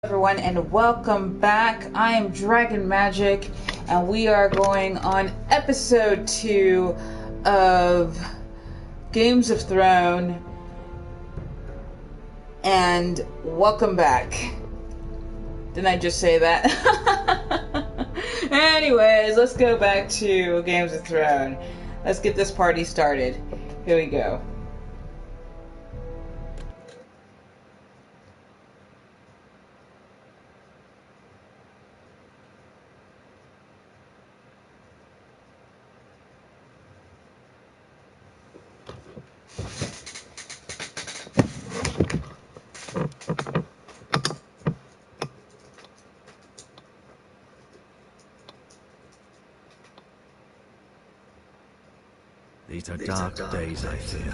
Everyone, and welcome back. I am Dragon Magic, and we are going on episode 2 of Games of Thrones. And welcome back. Didn't I just say that? Anyways, let's go back to Games of Thrones. Let's get this party started. Here we go. These are dark days, I fear.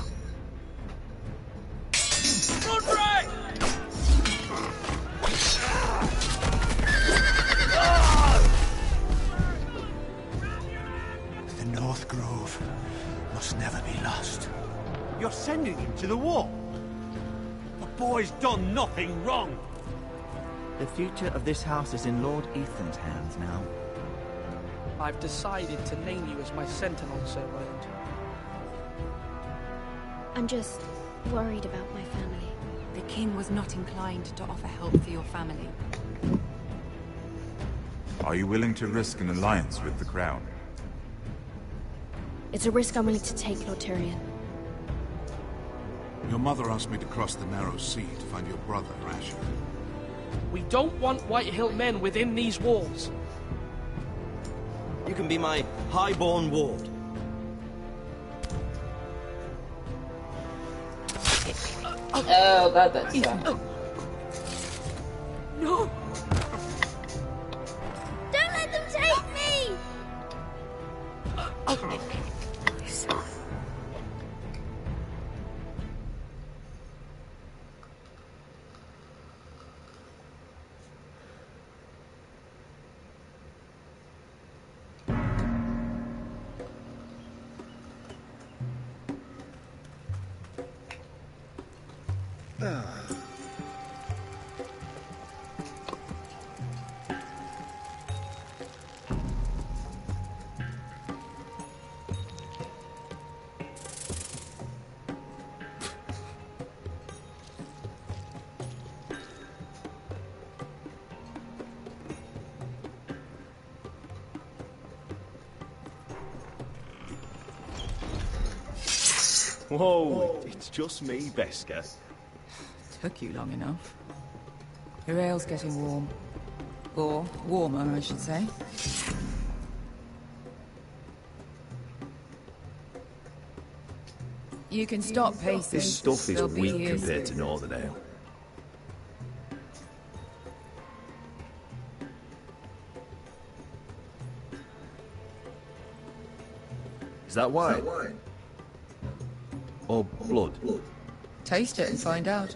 The North Grove must never be lost. You're sending him to the war? The boy's done nothing wrong. The future of this house is in Lord Ethan's hands now. I've decided to name you as my sentinel, Sir Roland. I'm just worried about my family. The king was not inclined to offer help for your family. Are you willing to risk an alliance with the Crown? It's a risk I'm willing to take, Lord Tyrion. Your mother asked me to cross the narrow sea to find your brother, Asher. We don't want Whitehill men within these walls. You can be my highborn ward. Oh god, that's No! Don't let them take me! Whoa, it's just me, Beskha. Took you long enough. Your ale's getting warm. Or warmer, I should say. You can stop pacing. This stuff is They'll be weak here compared soon. to Northern Ale. Is that wine? Or blood? Taste it and find out.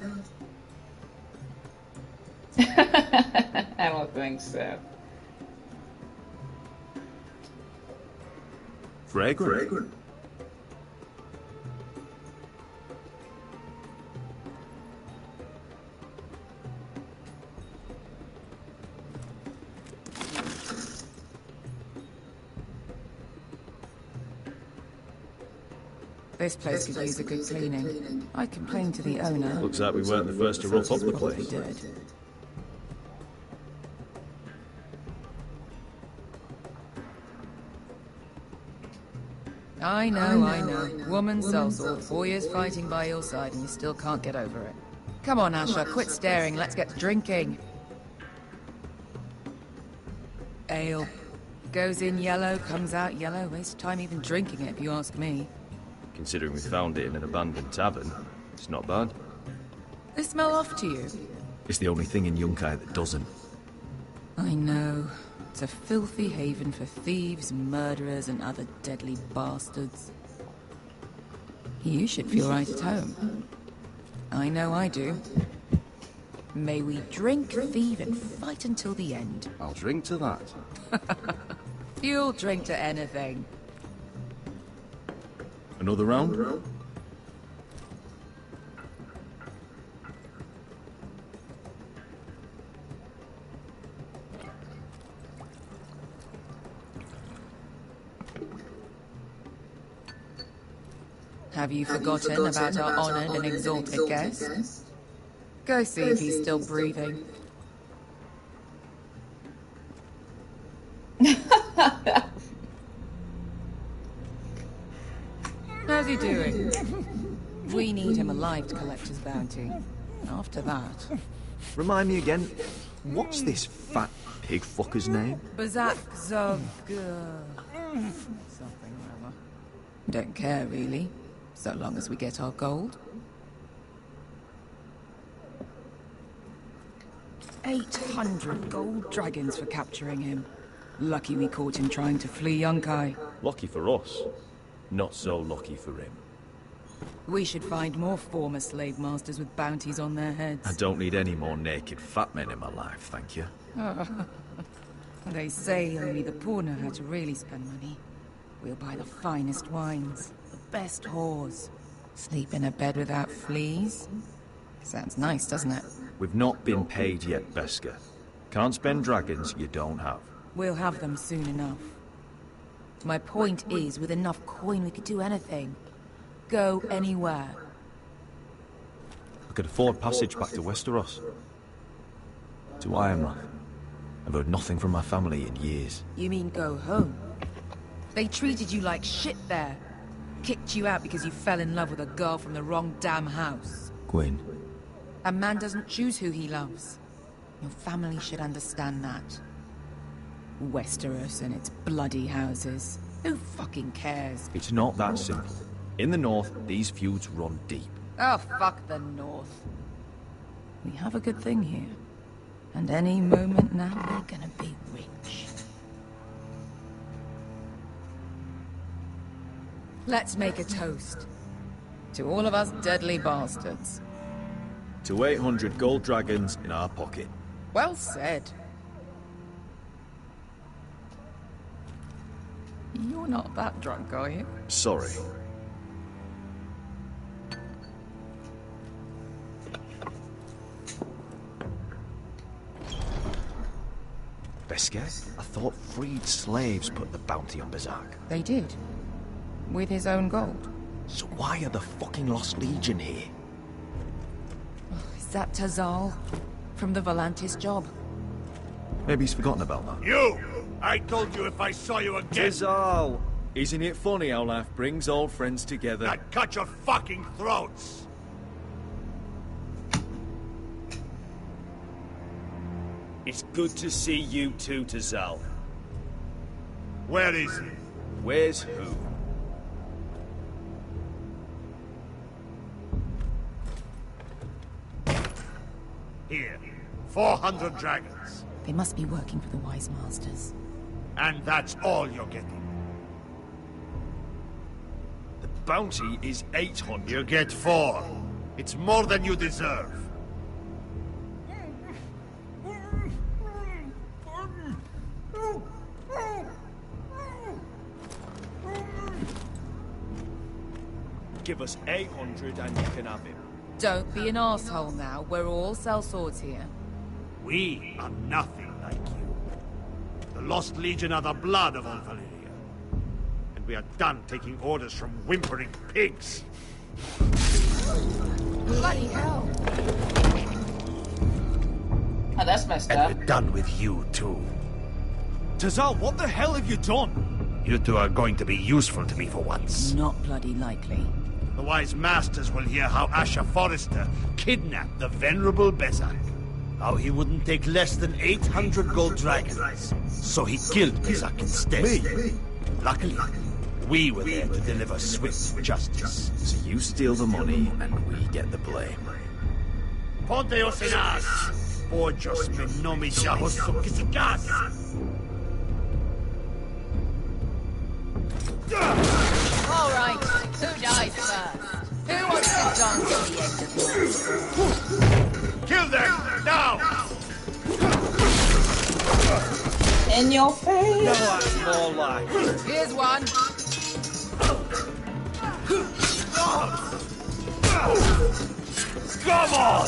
I don't think so. Fragrant. This place could use a good cleaning. I complained to the owner. Looks like we weren't the first to rough up the Probably place. did. I know. Woman sellsword, 4 years fighting by your side and you still can't get over it. Come on, Asher, quit staring, let's get drinking. Ale. Goes in yellow, comes out yellow. Waste time even drinking it, if you ask me. Considering we found it in an abandoned tavern, it's not bad. They smell off to you? It's the only thing in Yunkai that doesn't. I know. It's a filthy haven for thieves, murderers, and other deadly bastards. You should feel right at home. I know I do. May we drink, thieve, and fight until the end. I'll drink to that. You'll drink to anything. Another round? Have you forgotten about our honored and exalted guest? Go see if he's still breathing. How's he doing? We need him alive to collect his bounty. After that... Remind me again, what's this fat pig fucker's name? Bazak Zog... something or other. Don't care, really. So long as we get our gold. 800 gold dragons for capturing him. Lucky we caught him trying to flee Yunkai. Lucky for us. Not so lucky for him. We should find more former slave masters with bounties on their heads. I don't need any more naked fat men in my life, thank you. They say only the poor know how to really spend money. We'll buy the finest wines, the best whores. Sleep in a bed without fleas? Sounds nice, doesn't it? We've not been paid yet, Beskha. Can't spend dragons you don't have. We'll have them soon enough. My point is, with enough coin we could do anything. Go anywhere. I could afford passage back to Westeros. To Ironrath. I've heard nothing from my family in years. You mean go home? They treated you like shit there. Kicked you out because you fell in love with a girl from the wrong damn house. Gwyn. A man doesn't choose who he loves. Your family should understand that. Westeros and its bloody houses. Who fucking cares? It's not that simple. In the north, these feuds run deep. Oh, fuck the north. We have a good thing here. And any moment now, we're gonna be rich. Let's make a toast. To all of us deadly bastards. To 800 gold dragons in our pocket. Well said. You're not that drunk, are you? Sorry. Beskha? I thought freed slaves put the bounty on Bazak. They did. With his own gold. So why are the fucking Lost Legion here? Is that Tazal? From the Volantis job? Maybe he's forgotten about that. You! I told you if I saw you again... Tazal! Isn't it funny how life brings old friends together? I'd cut your fucking throats! It's good to see you too, Tazal. Where is he? Where's who? Here. 400 dragons. They must be working for the Wise Masters. And that's all you're getting. The bounty is 800. You get 4. It's more than you deserve. Give us 800 and you can have him. Don't be an asshole now. We're all sellswords here. We are nothing like you. The Lost Legion are the blood of all Valyria. And we are done taking orders from whimpering pigs. Bloody hell! Oh, that's messed And up. we're done with you, too. Tazal, what the hell have you done? You two are going to be useful to me for once. Not bloody likely. The Wise Masters will hear how Asher Forrester kidnapped the venerable Bezak. How he wouldn't take less than 800 gold dragons. So he killed Bezak instead. Me? Luckily, we were there to deliver swift justice. So you steal the money and we get the blame. Ponteos en as! Pojos me nomi jahos sukisikas! All right, who dies first? Who wants to dance at the end of life? Kill them! Now! In your face! No, that's more like it. Here's one. Come on!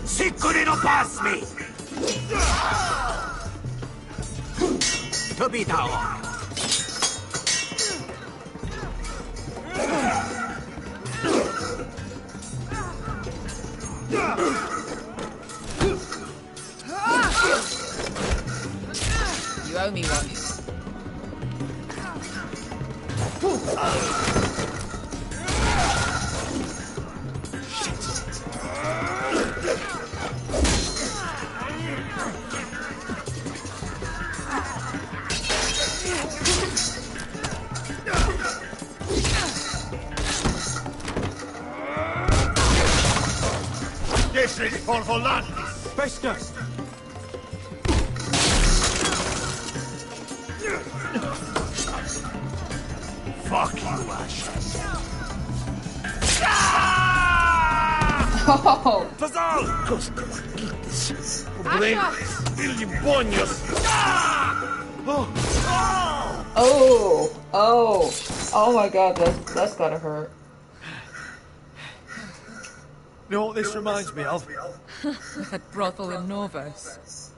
Sicuri no pass me! To be down. You owe me one. This is for Volantis. Beskar! Fuck you, Ash. Oh, Fazal! Costa Marquites. Illimonios. oh my God, that's gotta hurt. You know what this reminds me of? That brothel in Norvos.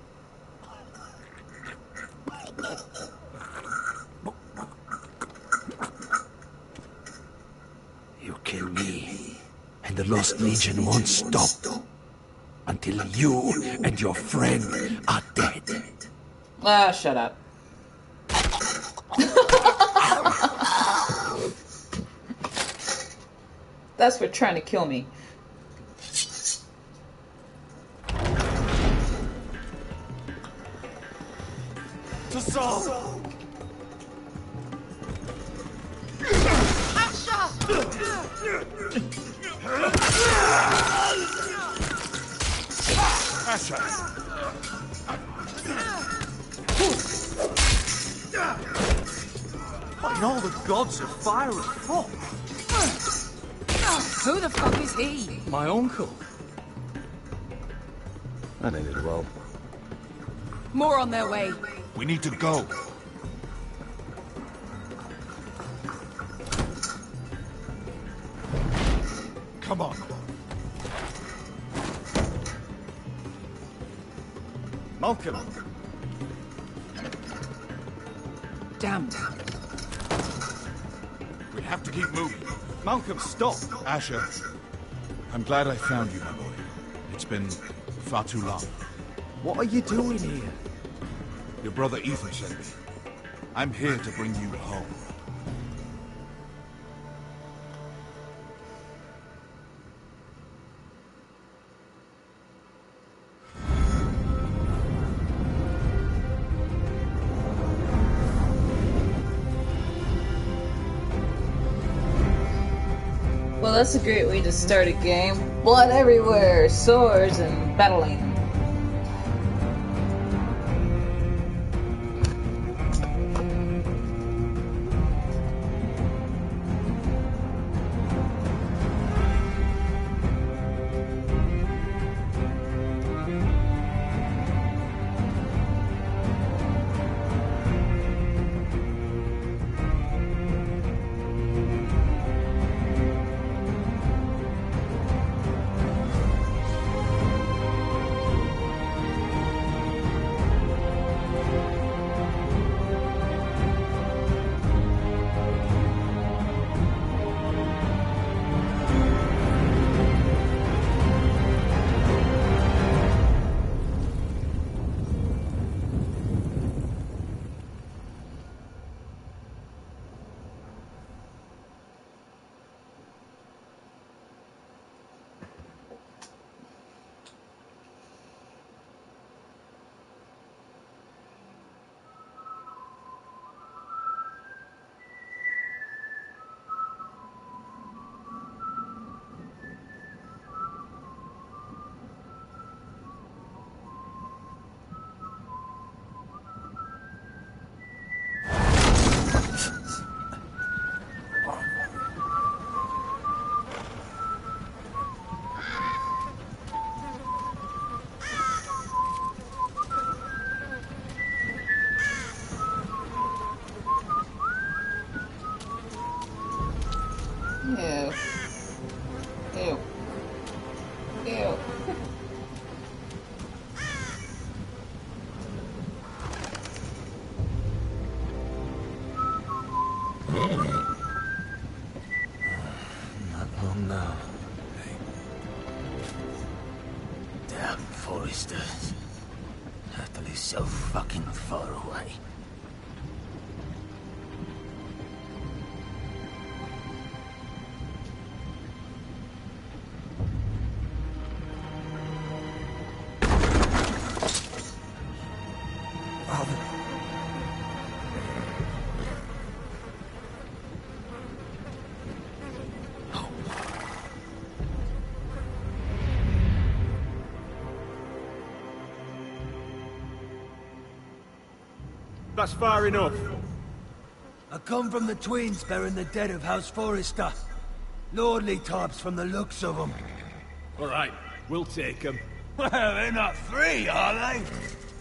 You kill me, and the Lost Legion won't stop until you and your friend are dead. Ah, shut up. That's for trying to kill me. To solve! Asha! By all the gods of fire and fog! Who the fuck is he? My uncle. That ended well. More on their way. We need to go. Come on. Malcolm! Damn. We have to keep moving. Malcolm, stop! Asher, I'm glad I found you, my boy. It's been far too long. What are you doing here? Your brother Ethan sent me. I'm here to bring you home. Well, that's a great way to start a game. Blood everywhere, swords, and battling. Forrester. Turtle is so fucking far away. That's far enough. I come from the twins bearing the dead of House Forrester. Lordly types from the looks of them. All right, we'll take them. Well, they're not free, are they?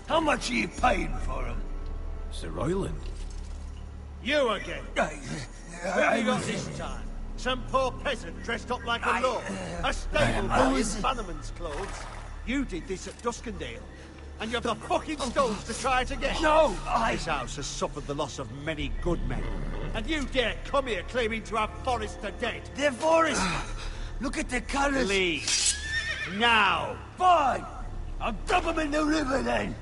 How much are you paying for them? Sir Royland. You again. Who have you got this time? Some poor peasant dressed up like a lord. A stable boy in Bannerman's clothes. You did this at Duskendale. And you have the fucking stones to try it again? No, This house has suffered the loss of many good men. And you dare come here claiming to have Forrester dead? They're Forrester! Look at the colours! Leave. Now! Fine! I'll dump them in the river then!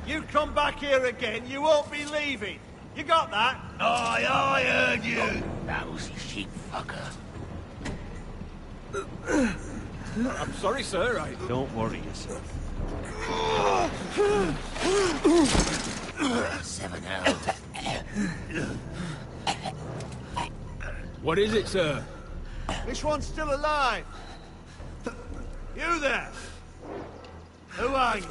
You come back here again, you won't be leaving. You got that? Aye, I heard you! Lousy sheep fucker. I'm sorry, sir. Don't worry yourself. 7 out. What is it, sir? This one's still alive. You there? Who are you?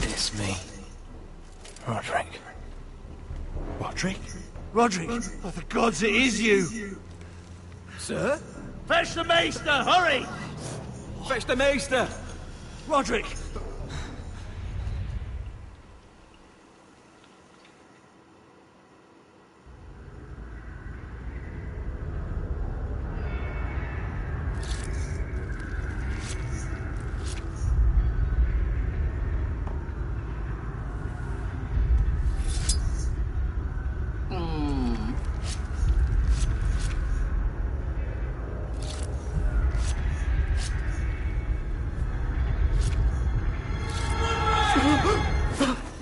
It's me. Roderick. Roderick? Roderick? Oh, the gods, it is you! Sir? Fetch the Maester, hurry! Fetch the Maester! Roderick!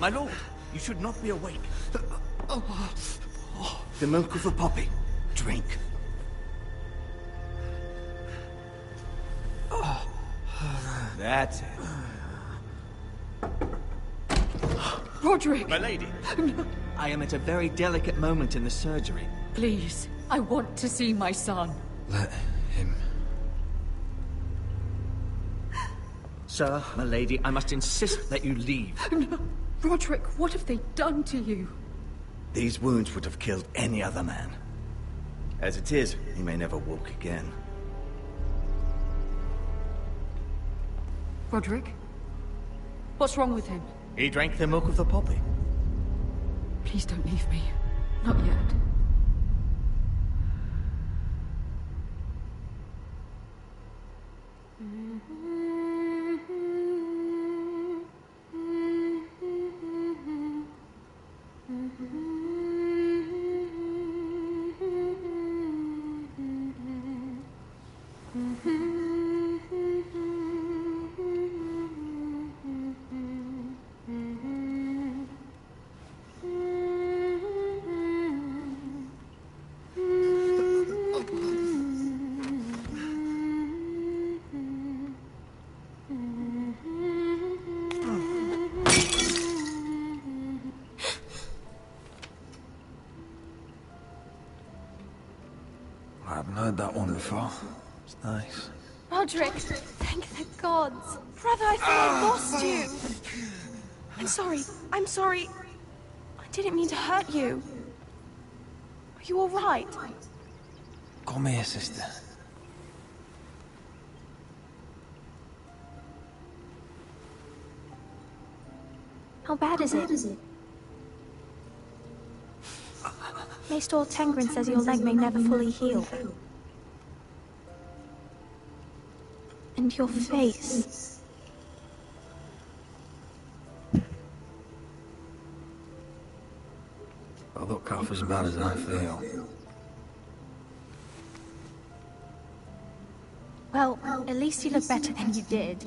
My lord, you should not be awake. The milk of the poppy. Drink. That's it. Roderick! My lady, I am at a very delicate moment in the surgery. Please, I want to see my son. Let him. Sir, my lady, I must insist that you leave. No. Roderick, what have they done to you? These wounds would have killed any other man. As it is, he may never walk again. Roderick? What's wrong with him? He drank the milk of the poppy. Please don't leave me. Not yet. I haven't heard that one before. It's nice. Roderick, thank the gods. Brother, I thought I lost you. I'm sorry. I didn't mean to hurt you. Are you all right? Come here, sister. How bad is it? Maester Tengrin says your leg may never fully heal. And your face. I look half as bad as I feel. Well, at least you look better than you did.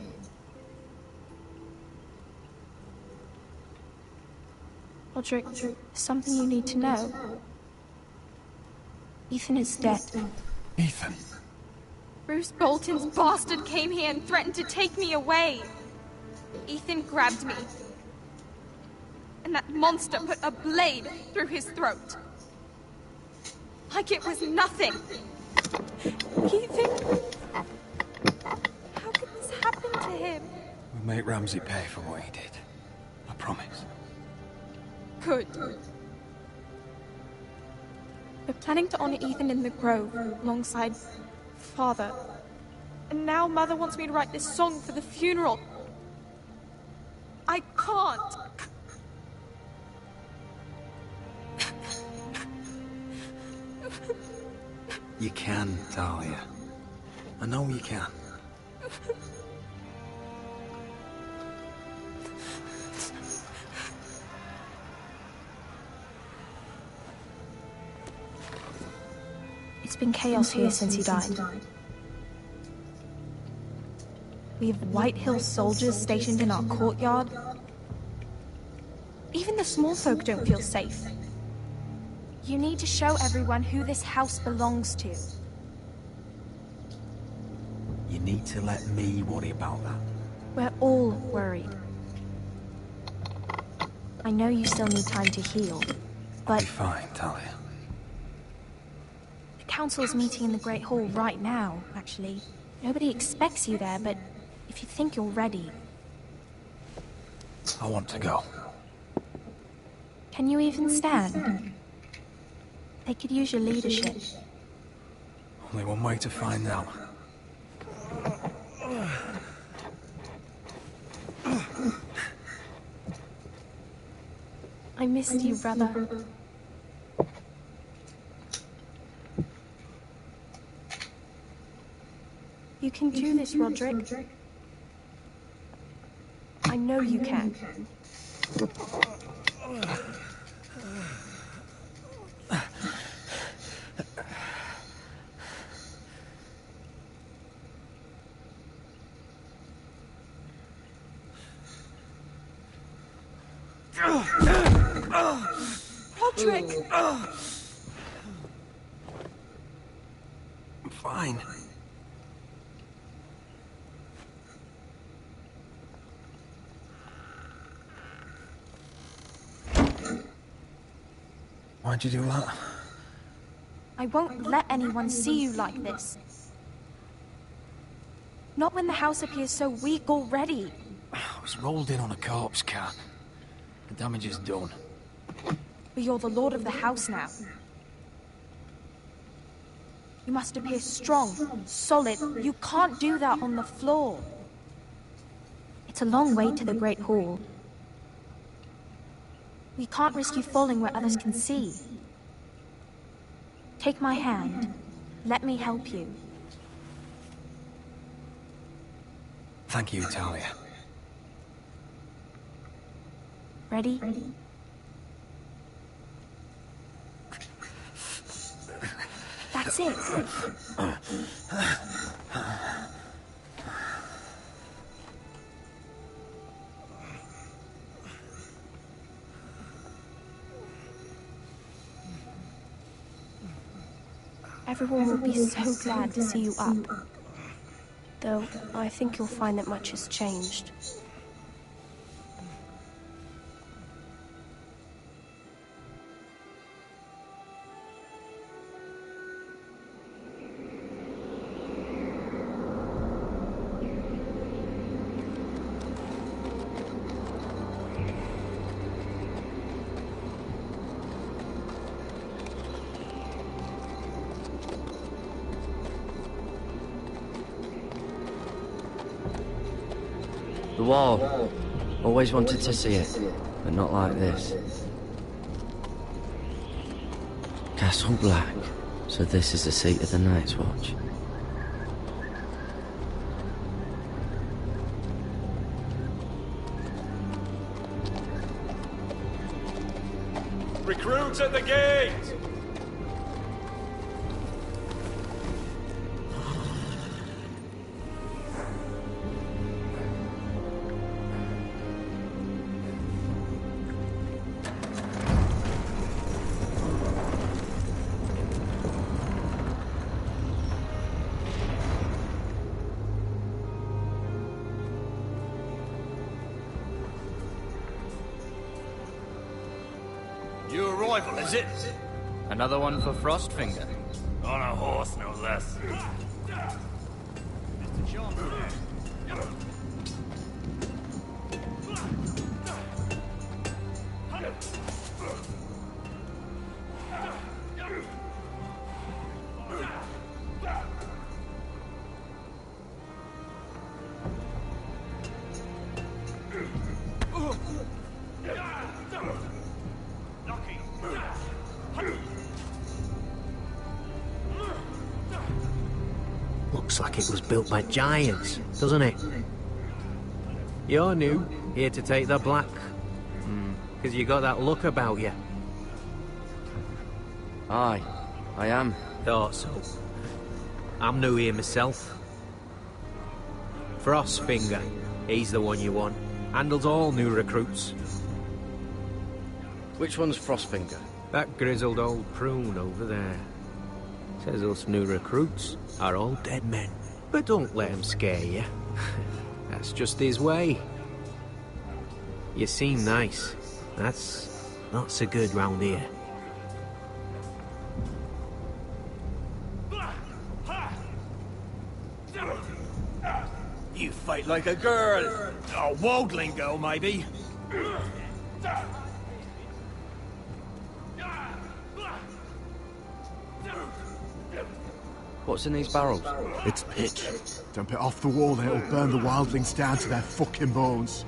Roderick, something you need to know. Ethan is dead. Ethan? Bruce Bolton's bastard came here and threatened to take me away. Ethan grabbed me. And that monster put a blade through his throat. Like it was nothing. Ethan... How could this happen to him? We'll make Ramsay pay for what he did. I promise. Good. We're planning to honor Ethan in the Grove, alongside Father. And now Mother wants me to write this song for the funeral. I can't. You can, Talia. I know you can. It's been chaos here since he died. We have White Hill soldiers stationed in our courtyard. Even the small folk don't feel safe. You need to show everyone who this house belongs to. You need to let me worry about that. We're all worried. I know you still need time to heal, but... Be fine, Talia. The council is meeting in the Great Hall right now, actually. Nobody expects you there, but if you think you're ready... I want to go. Can you even stand? They could use your leadership. Only one way to find out. I missed you, brother. You can do this, Roderick. I know you can. Roderick! I'm fine. Why'd you do that? I won't let anyone see you like this. Not when the house appears so weak already. I was rolled in on a corpse cart. The damage is done. But you're the lord of the house now. You must appear strong, solid. You can't do that on the floor. It's a long way to the Great Hall. We can't risk you falling where others can see. Take my hand. Let me help you. Thank you, Talia. Ready? That's it. Everyone will be so glad to see you up. Though, I think you'll find that much has changed. The wall. Always wanted to see it, but not like this. Castle Black. So this is the seat of the Night's Watch. Recruits at the gate! arrival, is it? Another one for Frostfinger. On a horse, no less. Mr. Chauncey. Looks like it was built by giants, doesn't it? You're new, here to take the black. Because you got that look about you. Aye, I am. Thought so. I'm new here myself. Frostfinger, he's the one you want. Handles all new recruits. Which one's Frostfinger? That grizzled old prune over there. Says us new recruits are all dead men. But don't let him scare you. That's just his way. You seem nice. That's not so good round here. You fight like a girl. A wogling girl, maybe. What's in these barrels? It's pitch. Dump it off the wall, then it'll burn the wildlings down to their fucking bones.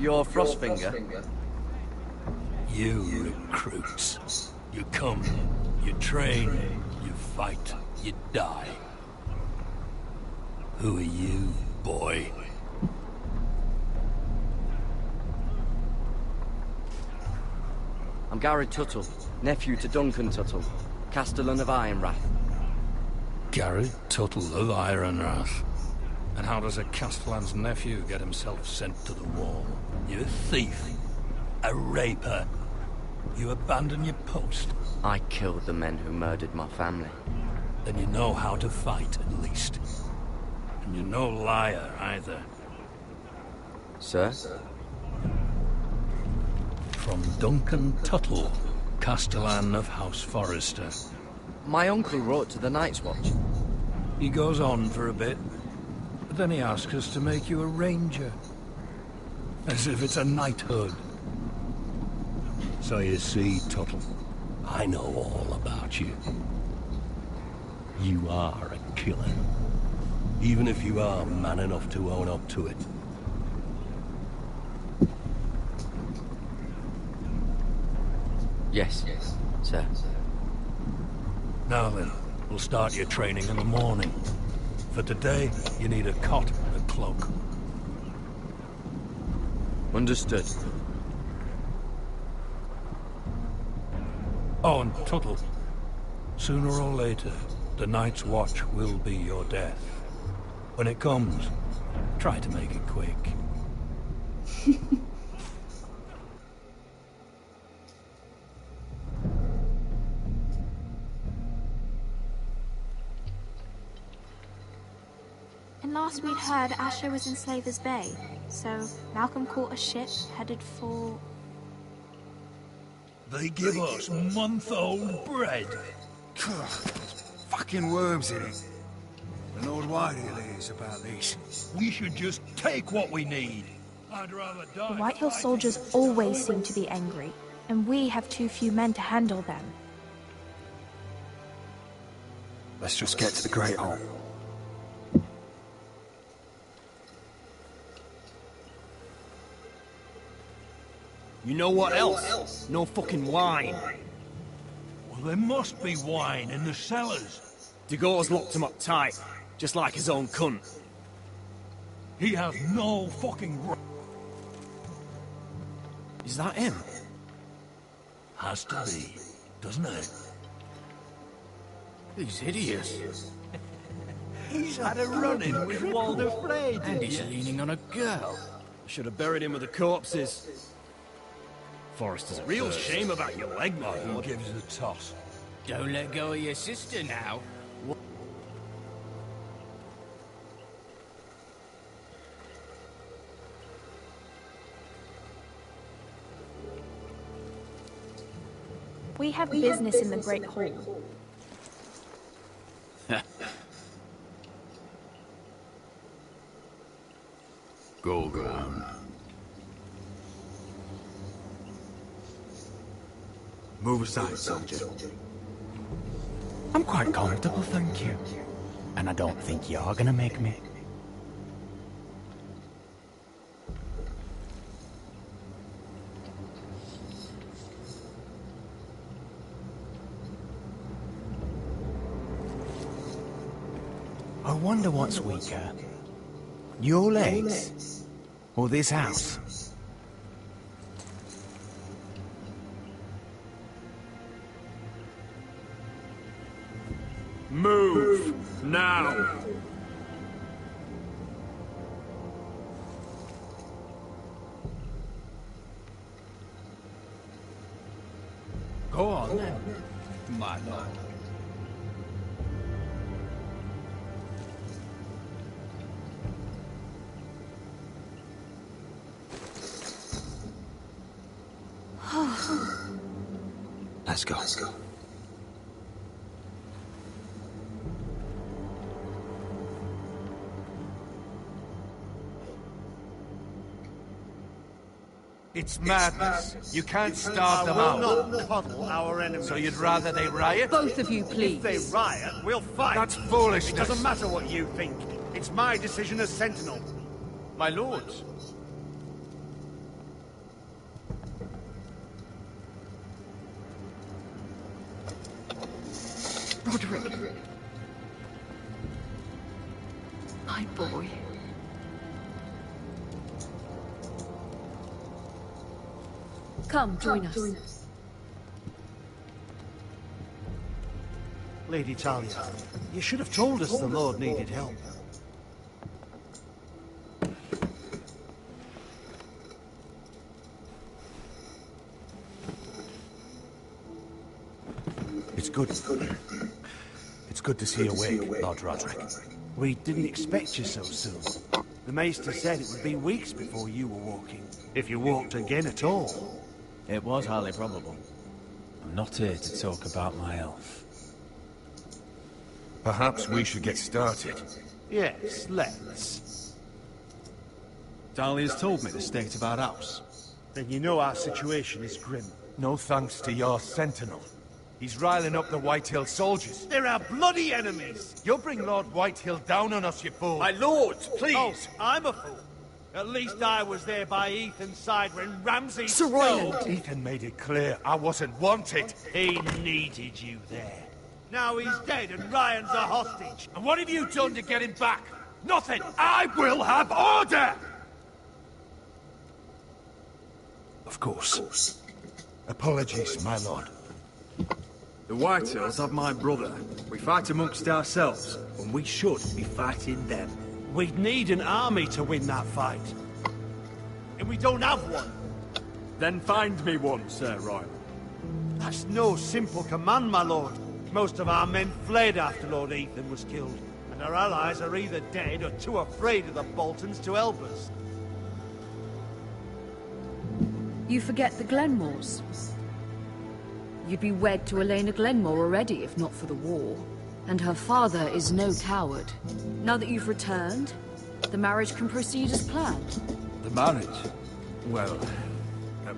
You're Frostfinger? You recruits. You come, you train, you fight, you die. Who are you, boy? I'm Gary Tuttle, nephew to Duncan Tuttle, Castellan of Ironrath. Gary Tuttle of Ironrath. And how does a Castellan's nephew get himself sent to the wall? You a thief. A raper. You abandon your post. I killed the men who murdered my family. Then you know how to fight, at least. And you're no liar, either. Sir? From Duncan Tuttle, Castellan of House Forrester. My uncle wrote to the Night's Watch. He goes on for a bit, but then he asks us to make you a ranger. As if it's a knighthood. So you see, Tuttle, I know all about you. You are a killer. Even if you are man enough to own up to it. Yes, sir. Now then, we'll start your training in the morning. For today, you need a cot and a cloak. Understood. Oh, and Tuttle, sooner or later, the Night's Watch will be your death. When it comes, try to make it quick. And last we'd heard, Asher was in Slaver's Bay, so Malcolm caught a ship headed for... They give us month-old bread. Fucking worms in it. The Lord Whitehill is about these. We should just take what we need. I'd rather die. The Whitehill soldiers always seem to be angry, and we have too few men to handle them. Let's just get to the Great Hall. You know what else? No fucking wine. Well, there must be wine in the cellars. Degor's locked him up tight, just like his own cunt. He has no fucking right. Is that him? Has to be, doesn't it? He's hideous. He's had a run-in with Walder Frey, And he's leaning on a girl. should have buried him with the corpses. Forrester's a real shame about your leg, my lord. He gives it a toss. Don't let go of your sister now. We have business in the Great Hall. Go on. Move aside, soldier. I'm quite comfortable, thank you. And I don't think you're gonna make me. I wonder what's weaker. Your legs? Or this house? Move! Now! Go on then, my lord. Let's go. Let's go. It's madness. You can't starve them out. We'll not coddle our enemies. So you'd rather they riot? Both of you, please. If they riot, we'll fight. That's foolishness. It doesn't matter what you think. It's my decision as Sentinel. My lords. Roderick. My boy. Come, join us. Lady Talia, you should have told us the Lord needed help. It's good. It's good to see you awake, Lord Roderick. We didn't expect you so soon. The Maester said it would be weeks before you were walking, if you walked again at all. It was highly probable. I'm not here to talk about my elf. Perhaps we should get started. Yes, let's. Dahlia's told me the state of our house. Then you know our situation is grim. No thanks to your sentinel. He's riling up the Whitehill soldiers. They're our bloody enemies! You'll bring Lord Whitehill down on us, you fool! My lords, please! Oh, I'm a fool. At least I was there by Ethan's side when Ramsay... Sir Royland! Ethan made it clear I wasn't wanted. He needed you there. Now he's dead and Ryan's a hostage. And what have you done to get him back? Nothing! I will have order! Of course. Apologies, my lord. The Whitehills have my brother. We fight amongst ourselves, when we should be fighting them. We'd need an army to win that fight. And we don't have one. Then find me one, Sir Royal. That's no simple command, my lord. Most of our men fled after Lord Ethan was killed, and our allies are either dead or too afraid of the Boltons to help us. You forget the Glenmores. You'd be wed to Elena Glenmore already, if not for the war. And her father is no coward. Now that you've returned, the marriage can proceed as planned. The marriage? Well,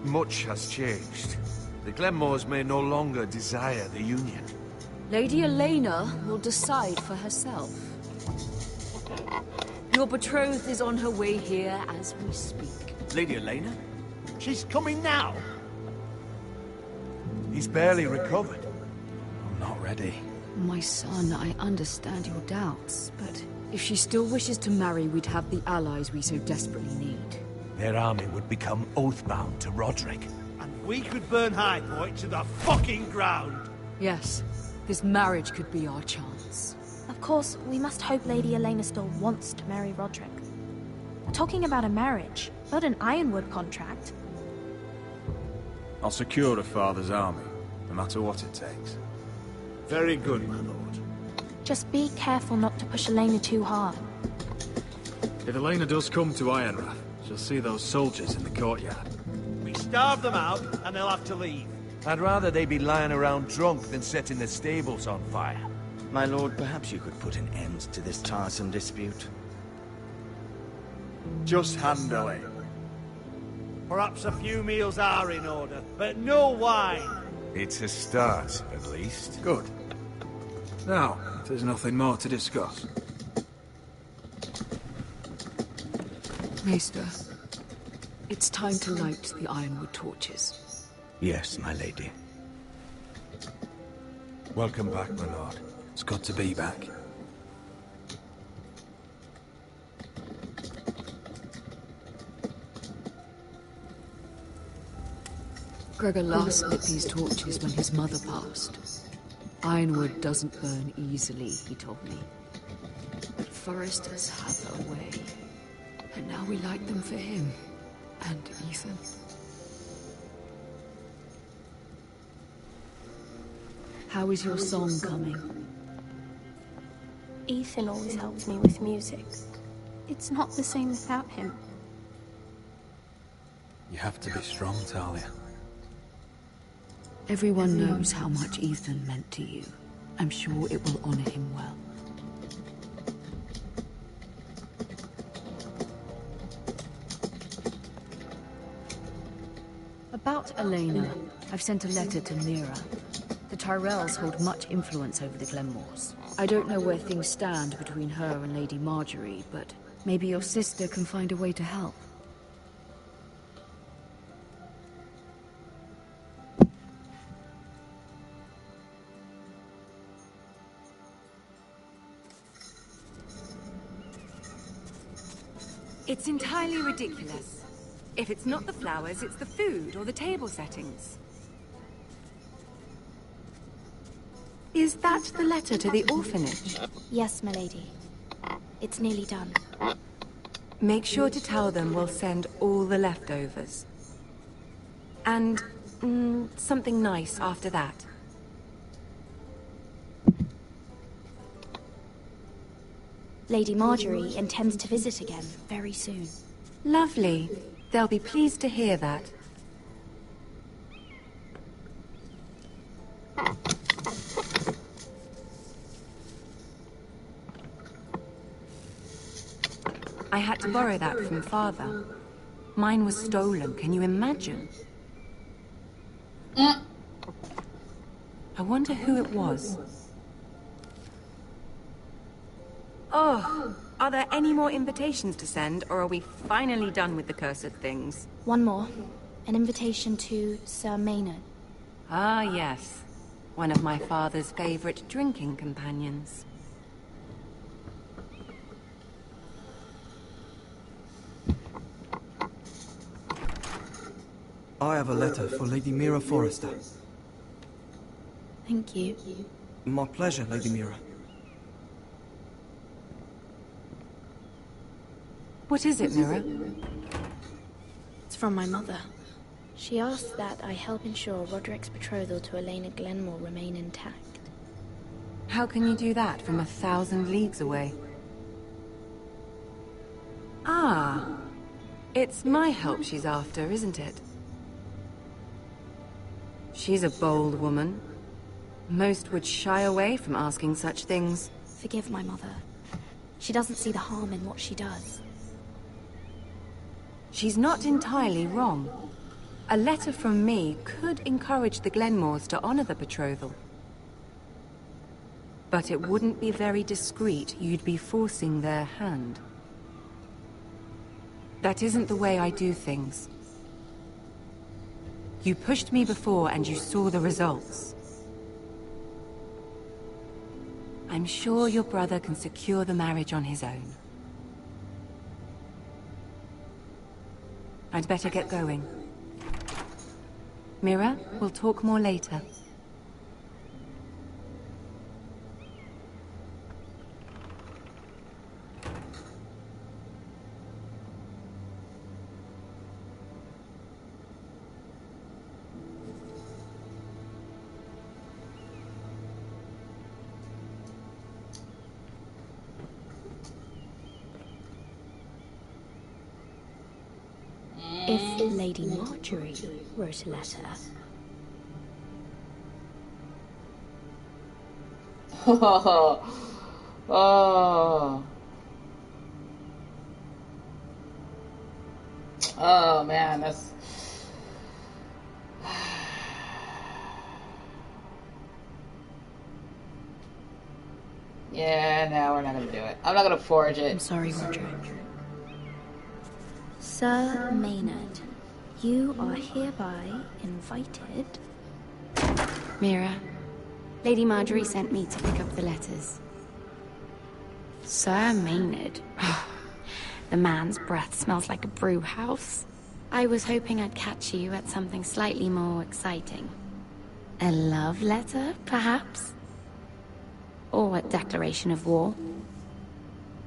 much has changed. The Glenmores may no longer desire the union. Lady Elena will decide for herself. Your betrothed is on her way here as we speak. Lady Elena? She's coming now? He's barely recovered. I'm not ready. My son, I understand your doubts, but if she still wishes to marry, we'd have the allies we so desperately need. Their army would become oathbound to Roderick. And we could burn Highpoint to the fucking ground! Yes, this marriage could be our chance. Of course, we must hope Lady Elena still wants to marry Roderick. talking about a marriage, not an Ironwood contract. I'll secure the father's army, no matter what it takes. Very good, my lord. Just be careful not to push Elena too hard. If Elena does come to Ironrath, she'll see those soldiers in the courtyard. We starve them out, and they'll have to leave. I'd rather they be lying around drunk than setting the stables on fire. My lord, perhaps you could put an end to this tiresome dispute. Just handle it. Perhaps a few meals are in order, but no wine. It's a start, at least. Good. Now, if there's nothing more to discuss. Maester, it's time to light the Ironwood torches. Yes, my lady. Welcome back, my lord. It's good to be back. Gregor last lit these torches when his mother passed. Ironwood doesn't burn easily, he told me. But foresters have a way. And now we light them for him. And Ethan. How is your song coming? Ethan always helps me with music. It's not the same without him. You have to be strong, Talia. Everyone knows how much Ethan meant to you. I'm sure it will honor him well. About Elena, I've sent a letter to Mira. The Tyrells hold much influence over the Glenmores. I don't know where things stand between her and Lady Marjorie, but maybe your sister can find a way to help. It's entirely ridiculous. If it's not the flowers, it's the food or the table settings. Is that the letter to the orphanage? Yes, my lady. It's nearly done. Make sure to tell them we'll send all the leftovers. And something nice after that. Lady Marjorie intends to visit again very soon. Lovely. They'll be pleased to hear that. I had to borrow that from Father. Mine was stolen, can you imagine? I wonder who it was. Oh, are there any more invitations to send, or are we finally done with the cursed things? One more. An invitation to Sir Maynard. Ah, yes. One of my father's favorite drinking companions. I have a letter for Lady Mira Forrester. Thank you. My pleasure, Lady Mira. What is it, Mira? It's from my mother. She asked that I help ensure Roderick's betrothal to Elena Glenmore remain intact. How can you do that from 1,000 leagues away? Ah, it's my help she's after, isn't it? She's a bold woman. Most would shy away from asking such things. Forgive my mother. She doesn't see the harm in what she does. She's not entirely wrong. A letter from me could encourage the Glenmores to honor the betrothal. But it wouldn't be very discreet. You'd be forcing their hand. That isn't the way I do things. You pushed me before and you saw the results. I'm sure your brother can secure the marriage on his own. I'd better get going. Mira, we'll talk more later. If Lady Marjorie wrote a letter... Oh. Oh man, that's... Yeah, no, we're not gonna do it. I'm not gonna forge it. I'm sorry, Roderick. Sir Maynard, you are hereby invited... Mira, Lady Marjorie sent me to pick up the letters. Sir Maynard. The man's breath smells like a brew house. I was hoping I'd catch you at something slightly more exciting. A love letter, perhaps? Or a declaration of war?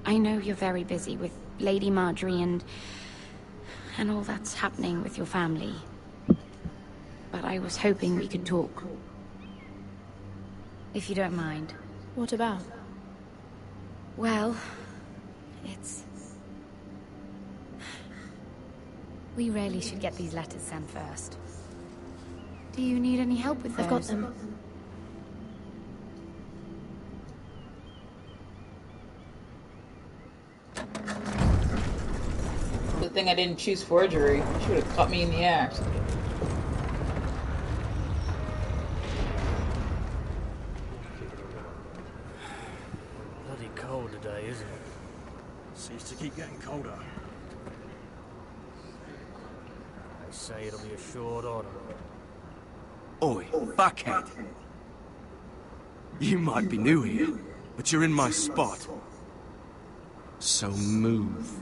I know you're very busy with Lady Marjorie and all that's happening with your family. But I was hoping we could talk. If you don't mind. What about? Well, it's... We really should get these letters sent first. Do you need any help with those? I've got them. Good thing I didn't choose forgery. She would have caught me in the act. Bloody cold today, isn't it? Seems to keep getting colder. They say it'll be a short autumn. Oi, fuckhead. You might be new here, but you're in my spot. So move.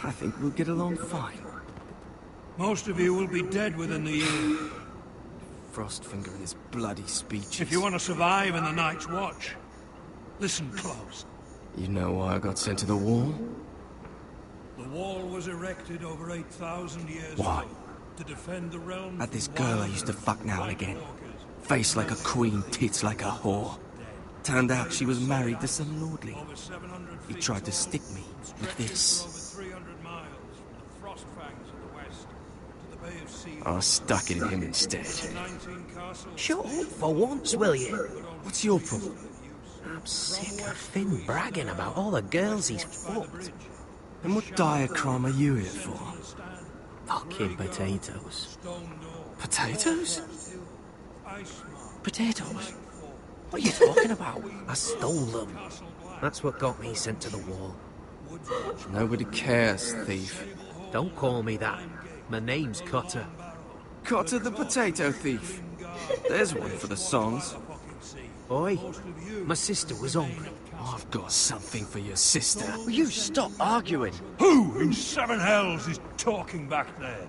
I think we'll get along fine. Most of you will be dead within the year. Frostfinger and his bloody speeches. If you want to survive in the Night's Watch, listen close. You know why I got sent to the wall? The wall was erected over 8,000 years Why? ago to defend the realm. Had this girl I used to fuck now and again. Face like a queen, tits like a whore. Turned out she was married to some lordly. He tried to stick me with this. I stuck it in him instead. Shut up for once, will you? What's your problem? I'm sick of Finn bragging about all the girls he's fucked. And what dire crime are you here for? Fucking potatoes. Potatoes? Potatoes? What are you talking about? I stole them. That's what got me sent to the wall. Nobody cares, thief. Don't call me that. My name's Cutter. Cutter the potato thief. There's one for the songs. Oi, my sister was hungry. I've got something for your sister. Will you stop arguing? Who in seven hells is talking back there?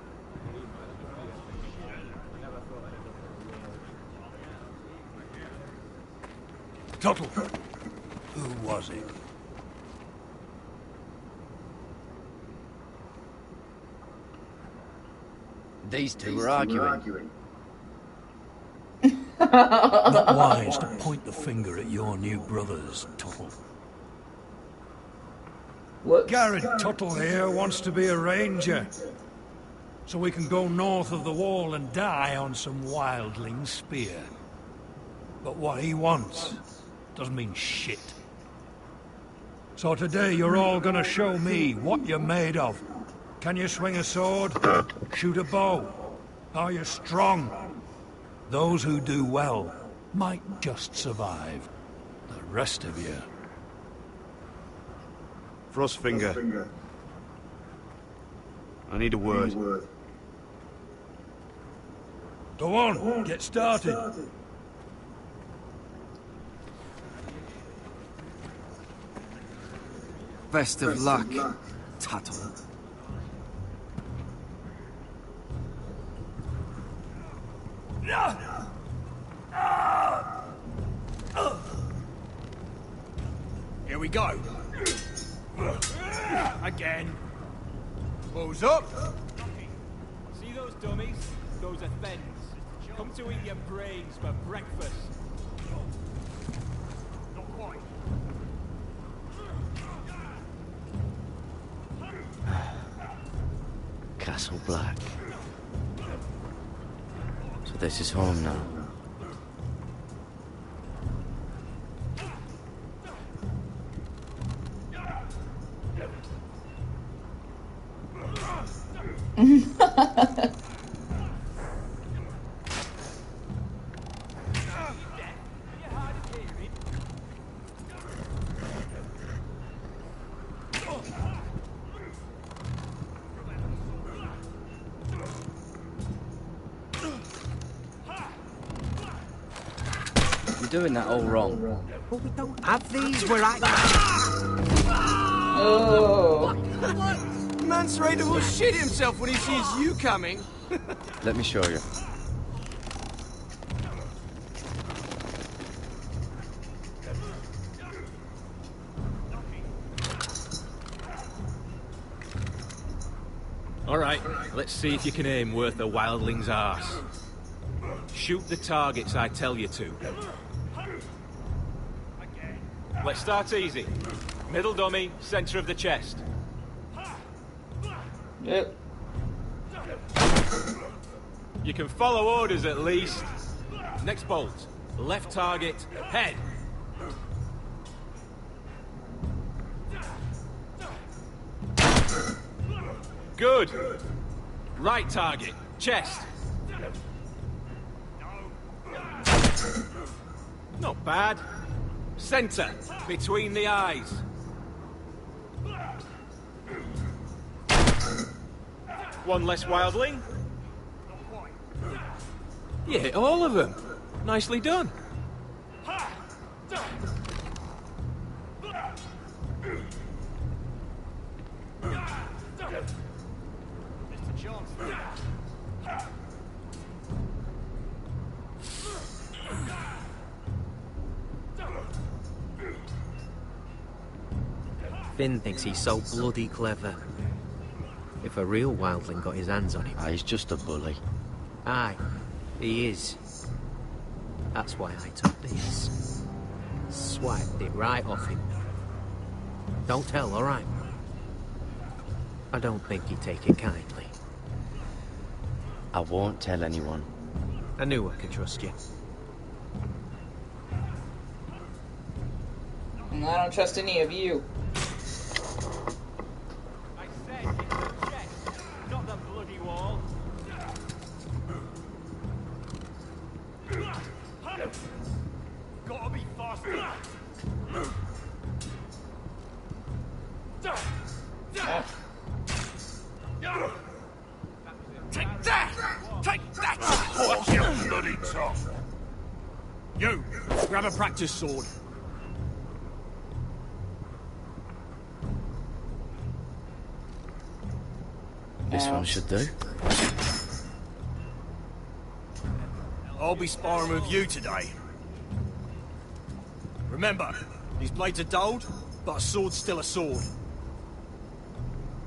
Tuttle. Who was it? These two were arguing. Not wise to point the finger at your new brothers, Tuttle. What? Garrett Tuttle here wants to be a ranger. So we can go north of the wall and die on some wildling spear. But what he wants doesn't mean shit. So today you're all gonna show me what you're made of. Can you swing a sword? Shoot a bow? Are you strong? Those who do well might just survive. The rest of you... Frostfinger. I need a word. Go on, get started. Best of luck, Tuttle. Here we go. Again. Who's up? See those dummies? Those are Thens. Come to eat your brains for breakfast. Not quite. Castle Black. So this is home now. You're doing that all wrong. But we don't have these where I... Oh. Mance Raider will shit himself when he sees you coming. Let me show you. All right, let's see if you can aim worth a wildling's arse. Shoot the targets I tell you to. Let's start easy. Middle dummy, center of the chest. Yep. You can follow orders at least. Next bolt. Left target, head. Good. Right target, chest. Not bad. Center, between the eyes. One less wildling. You hit all of them. Nicely done. Finn thinks he's so bloody clever. If a real wildling got his hands on him... Ah, he's just a bully. Aye, he is. That's why I took this. Swiped it right off him. Don't tell, all right? I don't think he'd take it kindly. I won't tell anyone. I knew I could trust you. And I don't trust any of you. I said it's the chest, not the bloody wall. Gotta be faster. Take that! Take that! Watch your bloody tongue! You, grab a practice sword. This one should do. I'll be sparring with you today. Remember, these blades are dulled, but a sword's still a sword.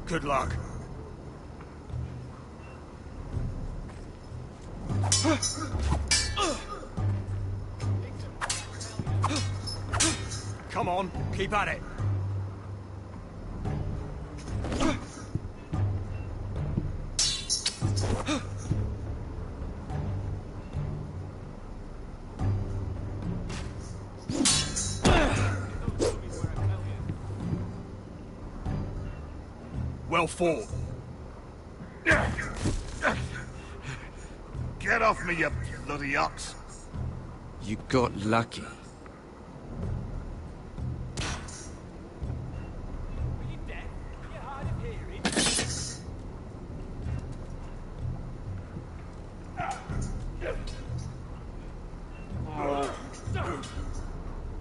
Good luck. Come on, keep at it. Well fought. Get off me, you bloody ox. You got lucky.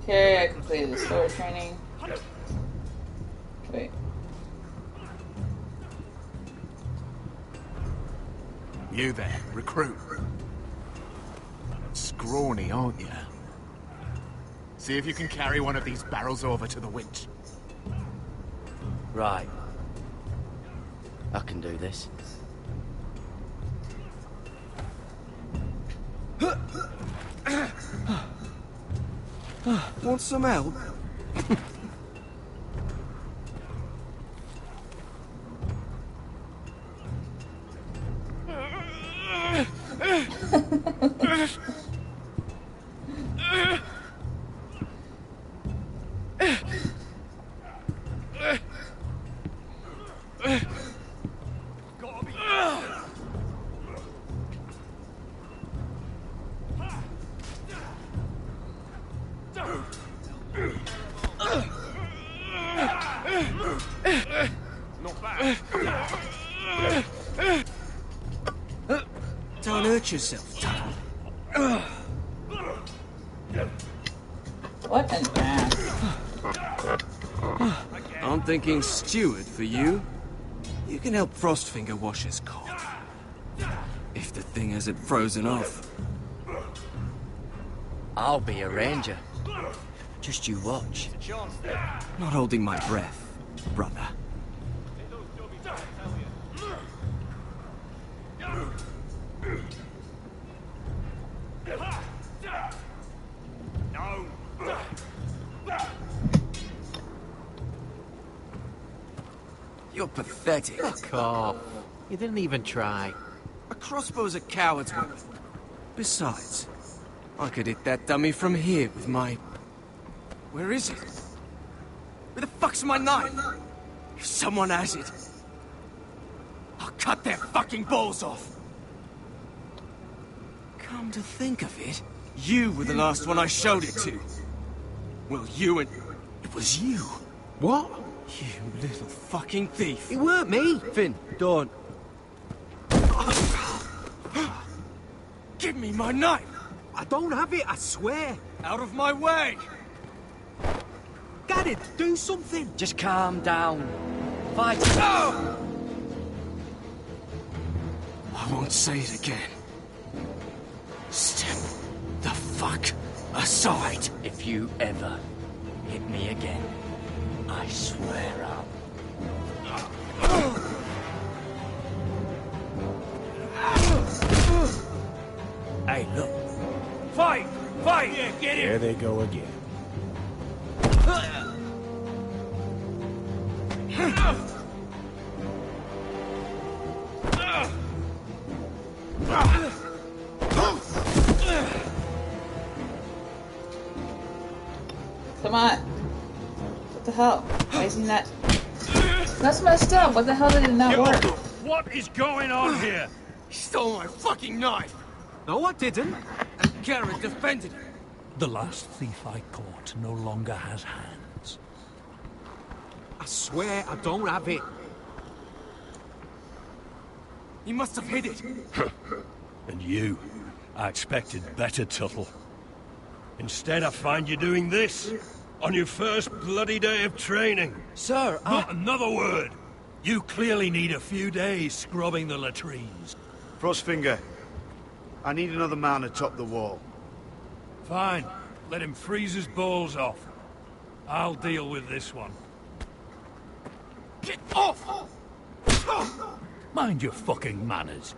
Okay, I completed the sword training. Wait. You there, recruit. Scrawny, aren't you? See if you can carry one of these barrels over to the winch. Right. I can do this. Want some help? Don't hurt yourself, Tuttle. What an ass. I'm thinking steward for you. You can help Frostfinger wash his cold. If the thing hasn't frozen off. I'll be a ranger. Just you watch. Not holding my breath, brother. No. You're pathetic. Fuck off. You didn't even try. A crossbow's a coward's weapon. Besides, I could hit that dummy from here with my... Where is it? Where the fuck's my knife? If someone has it, I'll cut their fucking balls off. Come to think of it, you were the last one I showed it to. Well, you and... It was you. What? You little fucking thief. It weren't me. Finn, don't. Give me my knife! I don't have it, I swear. Out of my way! Get it, do something. Just calm down. Fight. Oh! I won't say it again. Step the fuck aside. If you ever hit me again, I swear I'll... Hey, look. Fight! Fight! Yeah, get him! There they go again. Come on. What the hell? Why is he not... That's messed up. What the hell did it not work? What is going on here? He stole my fucking knife! No, I didn't. And Garrett defended him. The last thief I caught no longer has hands. I swear I don't have it. He must have hid it. And you? I expected better, Tuttle. Instead, I find you doing this on your first bloody day of training. Sir, Not another word! You clearly need a few days scrubbing the latrines. Frostfinger, I need another man atop the wall. Fine. Let him freeze his balls off. I'll deal with this one. Get off! Mind your fucking manners.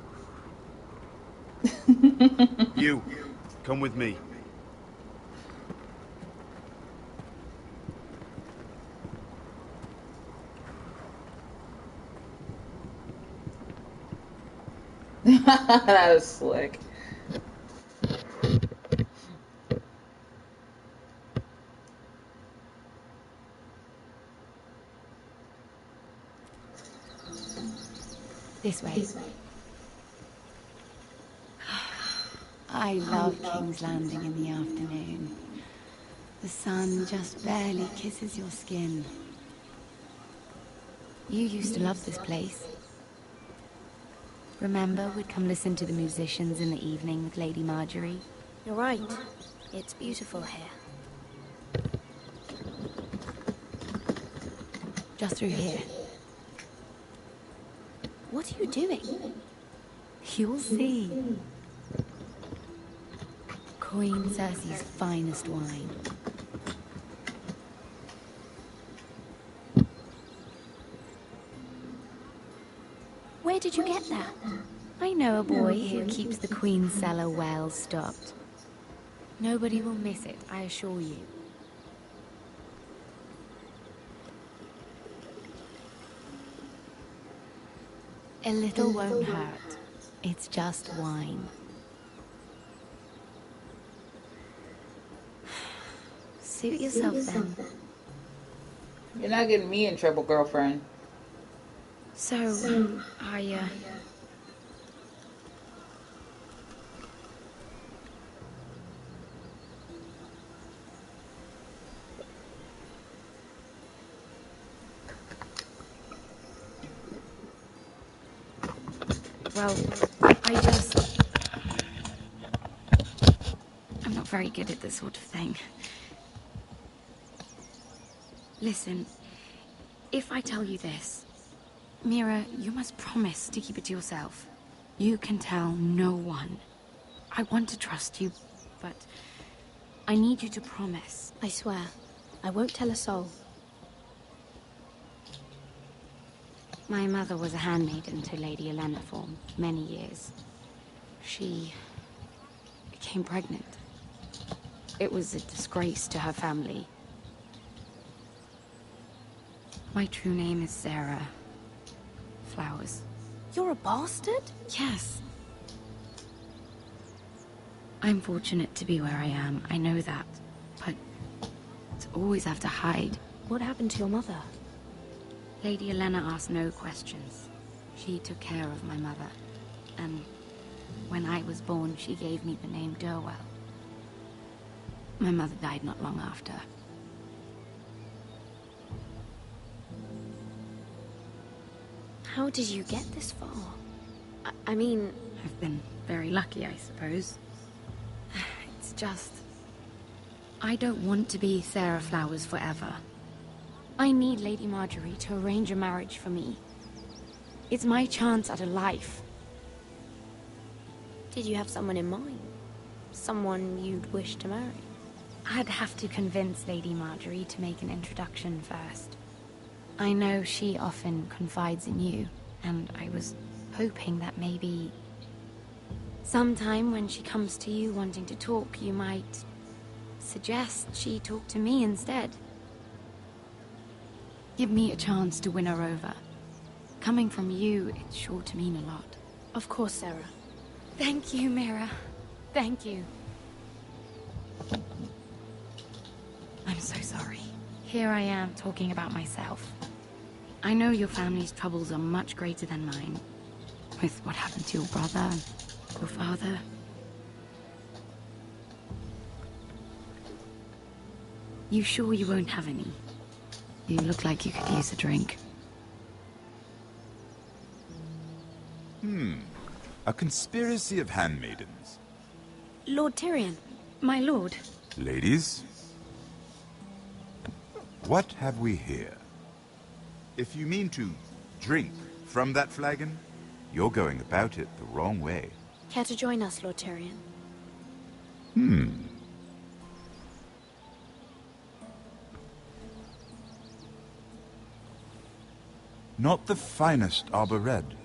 You, come with me. That was slick. This way. I love King's Landing in the afternoon. The sun just barely kisses your skin. You used to love this place. Remember, we'd come listen to the musicians in the evening with Lady Marjorie? You're right. It's beautiful here. Just through here. What are you doing? You'll see. Queen Cersei's finest wine. Where did you get that? I know a boy who keeps the Queen's cellar well stocked. Nobody will miss it, I assure you. A little won't hurt. It's just wine. Suit yourself then. You're not getting me in trouble, girlfriend. So, well, I just... not very good at this sort of thing. Listen, if I tell you this, Mira, you must promise to keep it to yourself. You can tell no one. I want to trust you, but I need you to promise. I swear, I won't tell a soul. My mother was a handmaiden to Lady Elena for many years. She became pregnant. It was a disgrace to her family. My true name is Sarah Flowers. You're a bastard? Yes. I'm fortunate to be where I am, I know that. But to always have to hide. What happened to your mother? Lady Elena asked no questions. She took care of my mother. And when I was born, she gave me the name Durwell. My mother died not long after. How did you get this far? I mean... I've been very lucky, I suppose. It's just... I don't want to be Sarah Flowers forever. I need Lady Marjorie to arrange a marriage for me. It's my chance at a life. Did you have someone in mind? Someone you'd wish to marry? I'd have to convince Lady Marjorie to make an introduction first. I know she often confides in you, and I was hoping that maybe... sometime when she comes to you wanting to talk, you might suggest she talk to me instead. Give me a chance to win her over. Coming from you, it's sure to mean a lot. Of course, Sarah. Thank you, Mira. Thank you. I'm so sorry. Here I am talking about myself. I know your family's troubles are much greater than mine. With what happened to your brother and your father. You sure you won't have any? You look like you could use a drink. A conspiracy of handmaidens. Lord Tyrion. My lord. Ladies, what have we here? If you mean to drink from that flagon, you're going about it the wrong way. Care to join us, Lord Tyrion? Not the finest Arbor Red,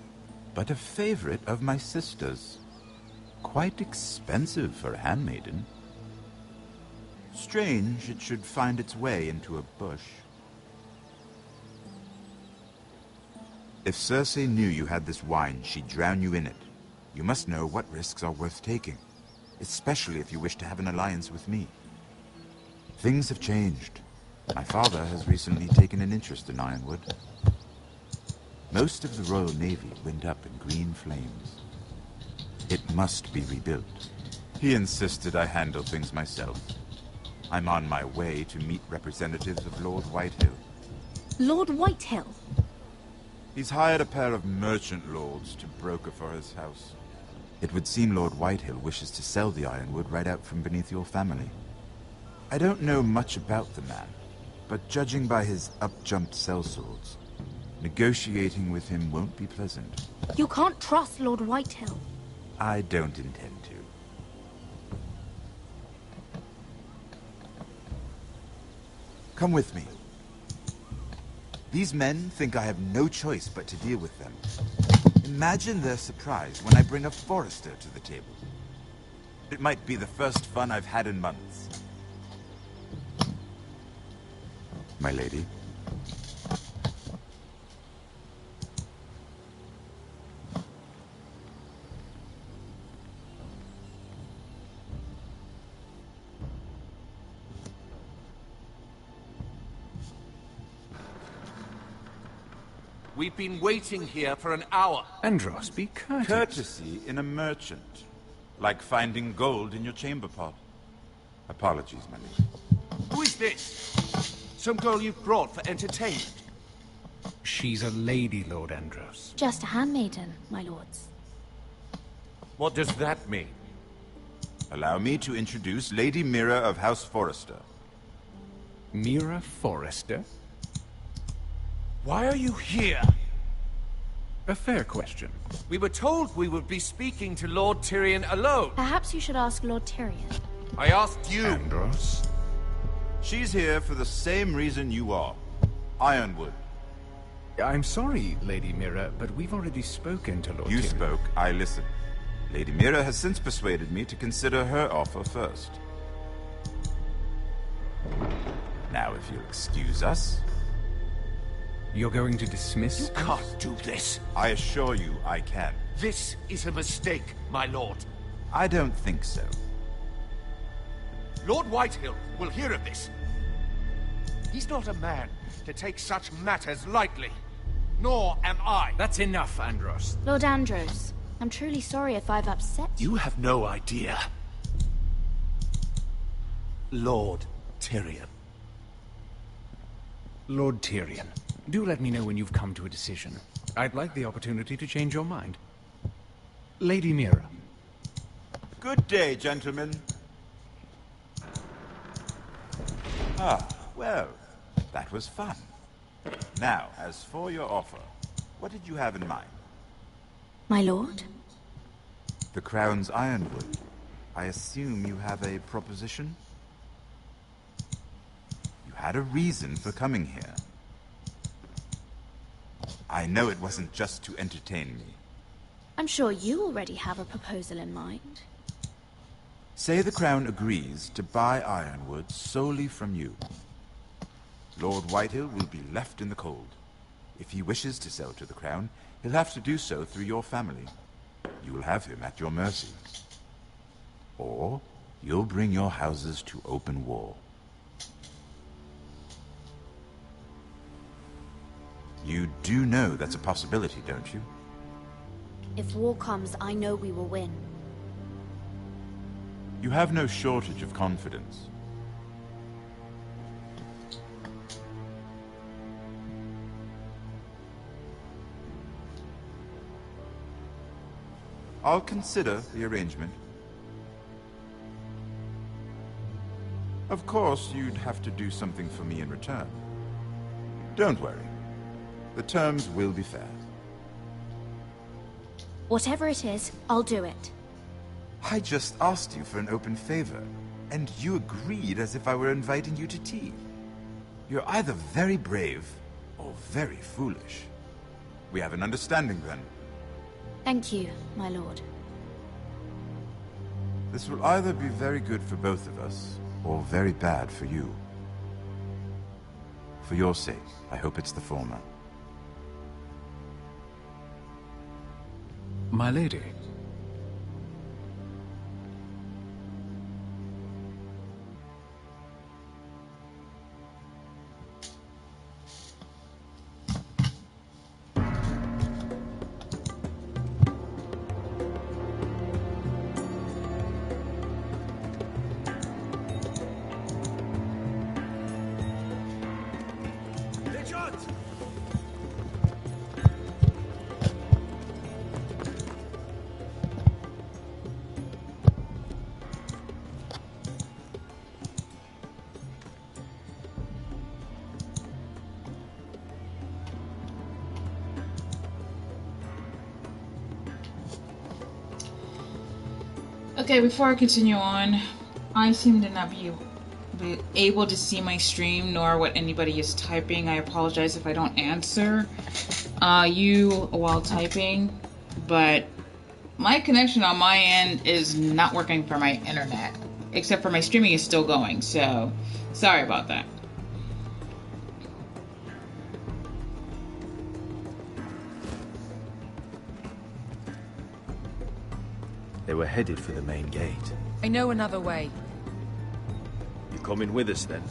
but a favorite of my sister's. Quite expensive for a handmaiden. Strange it should find its way into a bush. If Cersei knew you had this wine, she'd drown you in it. You must know what risks are worth taking, especially if you wish to have an alliance with me. Things have changed. My father has recently taken an interest in Ironwood. Most of the Royal Navy went up in green flames. It must be rebuilt. He insisted I handle things myself. I'm on my way to meet representatives of Lord Whitehill. Lord Whitehill? He's hired a pair of merchant lords to broker for his house. It would seem Lord Whitehill wishes to sell the Ironwood right out from beneath your family. I don't know much about the man, but judging by his up-jumped sellswords, negotiating with him won't be pleasant. You can't trust Lord Whitehill. I don't intend to. Come with me. These men think I have no choice but to deal with them. Imagine their surprise when I bring a Forrester to the table. It might be the first fun I've had in months. My lady. We've been waiting here for an hour. Andros, be courteous. Courtesy in a merchant. Like finding gold in your chamber pot. Apologies, my lady. Who is this? Some girl you've brought for entertainment? She's a lady, Lord Andros. Just a handmaiden, my lords. What does that mean? Allow me to introduce Lady Mira of House Forrester. Mira Forrester? Why are you here? A fair question. We were told we would be speaking to Lord Tyrion alone. Perhaps you should ask Lord Tyrion. I asked you. Andros? She's here for the same reason you are. Ironwood. I'm sorry, Lady Mira, but we've already spoken to Lord You Tyrion. spoke, I listened. Lady Mira has since persuaded me to consider her offer first. Now, if you'll excuse us... You're going to dismiss You can't do this. I assure you I can. This is a mistake, my lord. I don't think so. Lord Whitehill will hear of this. He's not a man to take such matters lightly. Nor am I. That's enough, Andros. Lord Andros, I'm truly sorry if I've upset you. You have no idea. Lord Tyrion. Lord Tyrion, do let me know when you've come to a decision. I'd like the opportunity to change your mind. Lady Mira. Good day, gentlemen. Ah, well, that was fun. Now, as for your offer, what did you have in mind? My lord? The Crown's Ironwood. I assume you have a proposition? You had a reason for coming here. I know it wasn't just to entertain me. I'm sure you already have a proposal in mind. Say the Crown agrees to buy Ironwood solely from you. Lord Whitehill will be left in the cold. If he wishes to sell to the Crown, he'll have to do so through your family. You will have him at your mercy. Or you'll bring your houses to open war. You do know that's a possibility, don't you? If war comes, I know we will win. You have no shortage of confidence. I'll consider the arrangement. Of course, you'd have to do something for me in return. Don't worry. The terms will be fair. Whatever it is, I'll do it. I just asked you for an open favor, and you agreed as if I were inviting you to tea. You're either very brave or very foolish. We have an understanding then. Thank you, my lord. This will either be very good for both of us, or very bad for you. For your sake, I hope it's the former. My lady. Okay, before I continue on, I seem to not be able to see my stream nor what anybody is typing. I apologize if I don't answer you while typing, but my connection on my end is not working for my internet, except for my streaming is still going, so sorry about that. They were headed for the main gate. I know another way. You coming with us then?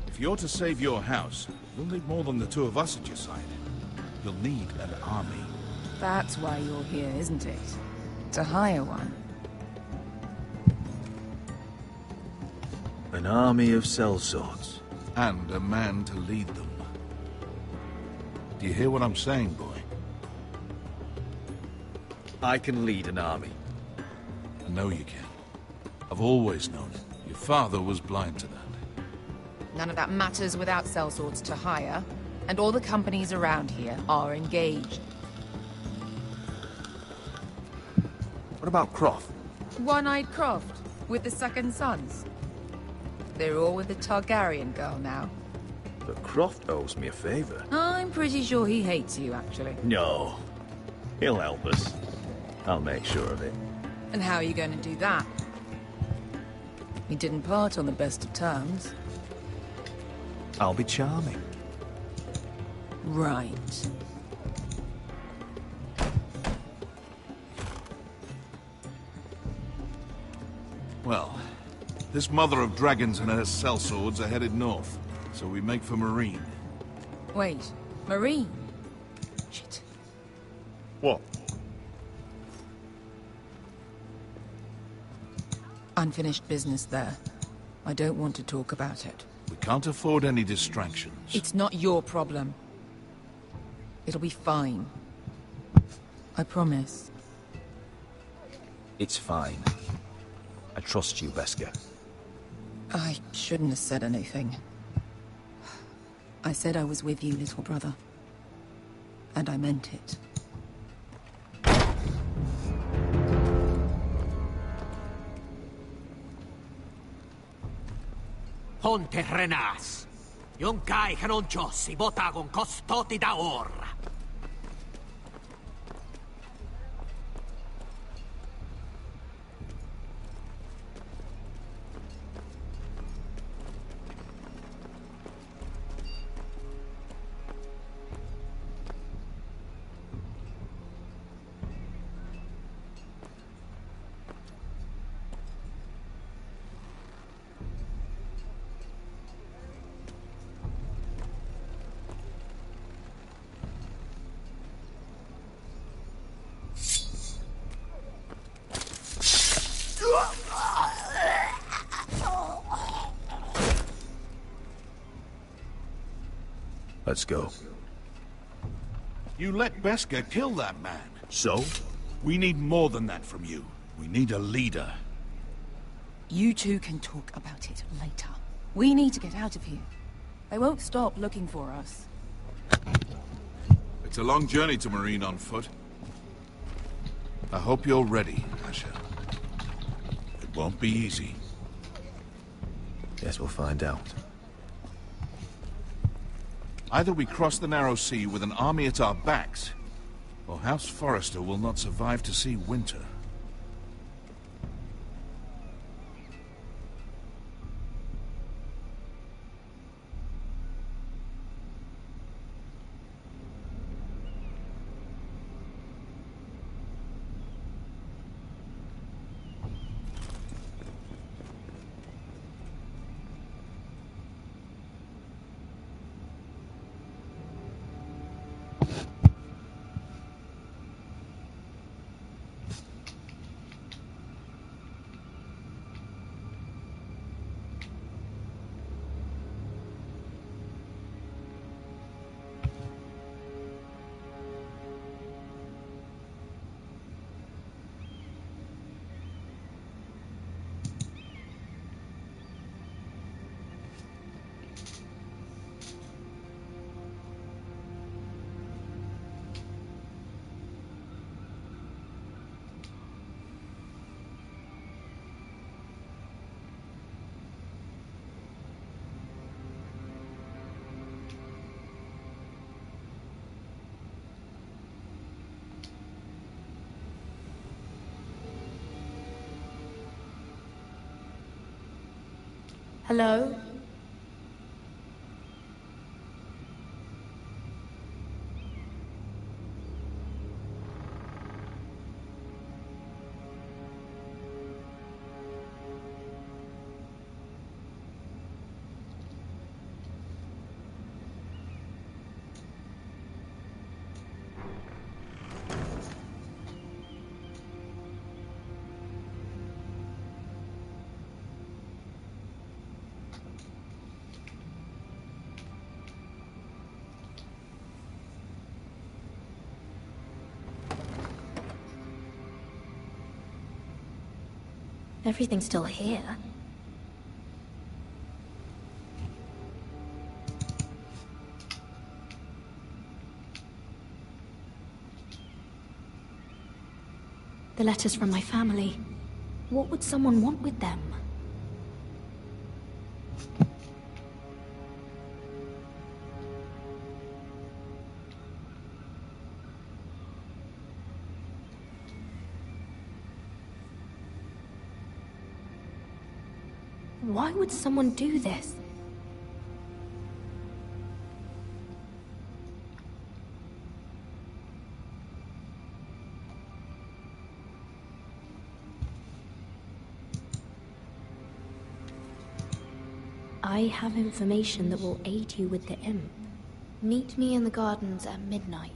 If you're to save your house, you'll need more than the two of us at your side. You'll need an army. That's why you're here, isn't it? To hire one. An army of sellswords. And a man to lead them. Do you hear what I'm saying, boy? I can lead an army. I know you can. I've always known it. Your father was blind to that. None of that matters without sellswords to hire, and all the companies around here are engaged. What about Croft? One-Eyed Croft, with the Second Sons. They're all with the Targaryen girl now. But Croft owes me a favor. I'm pretty sure he hates you, actually. No. He'll help us. I'll make sure of it. And how are you going to do that? We didn't part on the best of terms. I'll be charming. Right. Well, this mother of dragons and her sellswords are headed north, so we make for Marine. Wait, Marine? Shit. What? Unfinished business there. I don't want to talk about it. We can't afford any distractions. It's not your problem. It'll be fine. I promise. It's fine. I trust you, Beskha. I shouldn't have said anything. I said I was with you, little brother. And I meant it. Ponte Renas. Yon kai kanon Jossi botagon costoti da orra. Let's go. You let Beskha kill that man. So? We need more than that from you. We need a leader. You two can talk about it later. We need to get out of here. They won't stop looking for us. It's a long journey to Marine on foot. I hope you're ready, Asher. It won't be easy. Guess we'll find out. Either we cross the Narrow Sea with an army at our backs, or House Forrester will not survive to see winter. Hello? Everything's still here. The letters from my family. What would someone want with them? Why would someone do this? I have information that will aid you with the imp. Meet me in the gardens at midnight.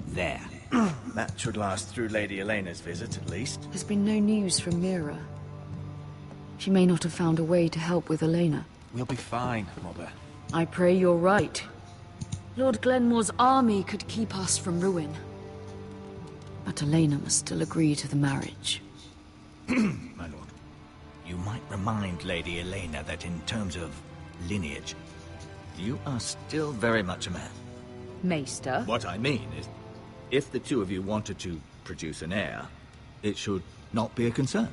There. That should last through Lady Elena's visit, at least. There's been no news from Mira. She may not have found a way to help with Elena. We'll be fine, Mother. I pray you're right. Lord Glenmore's army could keep us from ruin. But Elena must still agree to the marriage. My lord, you might remind Lady Elena that in terms of lineage, you are still very much a man. Maester? What I mean is, if the two of you wanted to produce an heir, it should not be a concern.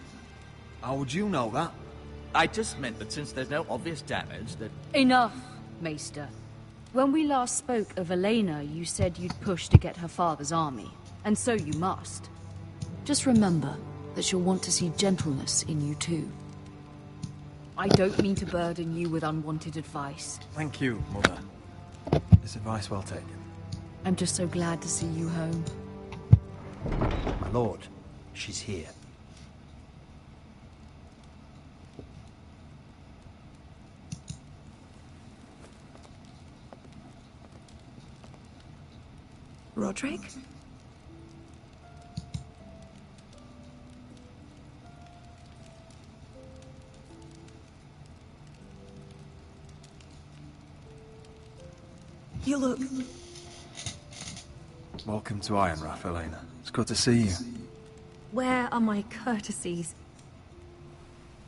How would you know that? I just meant that since there's no obvious damage, that... Enough, Maester. When we last spoke of Elena, you said you'd push to get her father's army. And so you must. Just remember that she'll want to see gentleness in you too. I don't mean to burden you with unwanted advice. Thank you, Mother. This advice well taken. I'm just so glad to see you home. My lord, she's here. Roderick? You look... Welcome to Ironrath, Elena. It's good to see you. Where are my courtesies?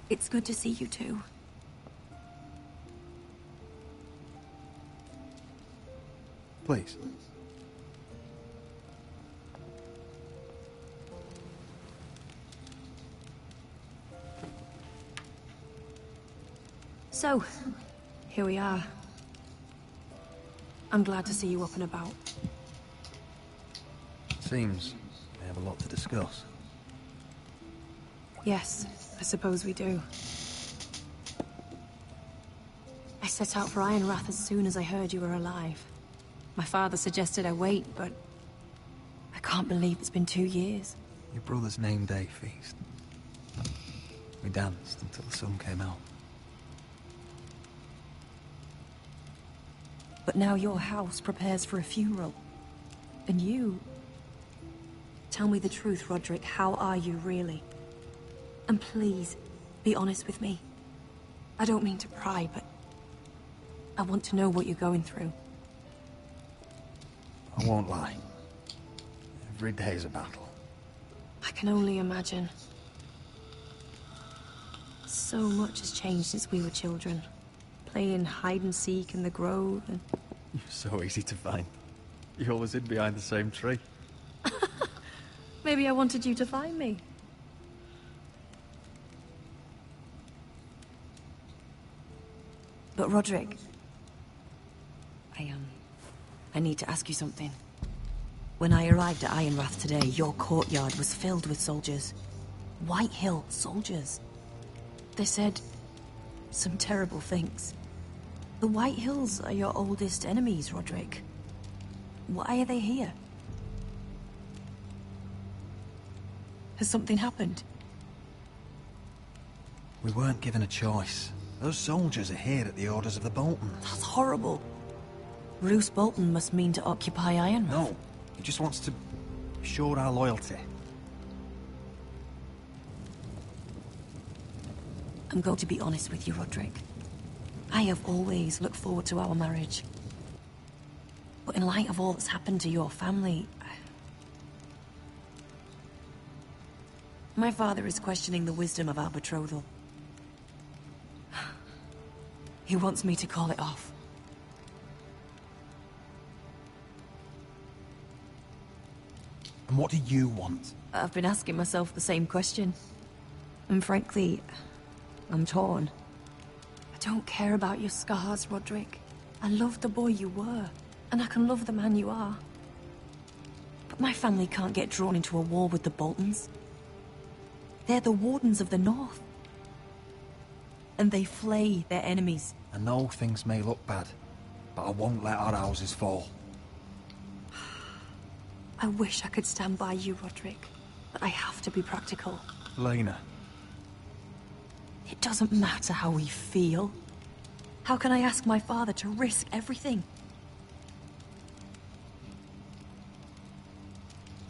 It's good to see you too. Please. So, here we are. I'm glad to see you up and about. Seems we have a lot to discuss. Yes, I suppose we do. I set out for Ironrath as soon as I heard you were alive. My father suggested I wait, but I can't believe it's been 2 years. Your brother's name day feast. We danced until the sun came out. But now your house prepares for a funeral. And you... Tell me the truth, Roderick. How are you, really? And please, be honest with me. I don't mean to pry, but... I want to know what you're going through. I won't lie. Every day's a battle. I can only imagine. So much has changed since we were children. Playing hide-and-seek in the grove and... You're so easy to find. You always hid behind the same tree. Maybe I wanted you to find me. But Roderick... I need to ask you something. When I arrived at Ironrath today, your courtyard was filled with soldiers. White Hill soldiers. They said some terrible things. The White Hills are your oldest enemies, Roderick. Why are they here? Has something happened? We weren't given a choice. Those soldiers are here at the orders of the Boltons. That's horrible. Roose Bolton must mean to occupy Ironrath. No, he just wants to assure our loyalty. I'm going to be honest with you, Roderick. I have always looked forward to our marriage. But in light of all that's happened to your family... My father is questioning the wisdom of our betrothal. He wants me to call it off. And what do you want? I've been asking myself the same question. And frankly, I'm torn. I don't care about your scars, Roderick. I love the boy you were, and I can love the man you are. But my family can't get drawn into a war with the Boltons. They're the Wardens of the North. And they flay their enemies. I know things may look bad, but I won't let our houses fall. I wish I could stand by you, Roderick, but I have to be practical. Lena. It doesn't matter how we feel. How can I ask my father to risk everything?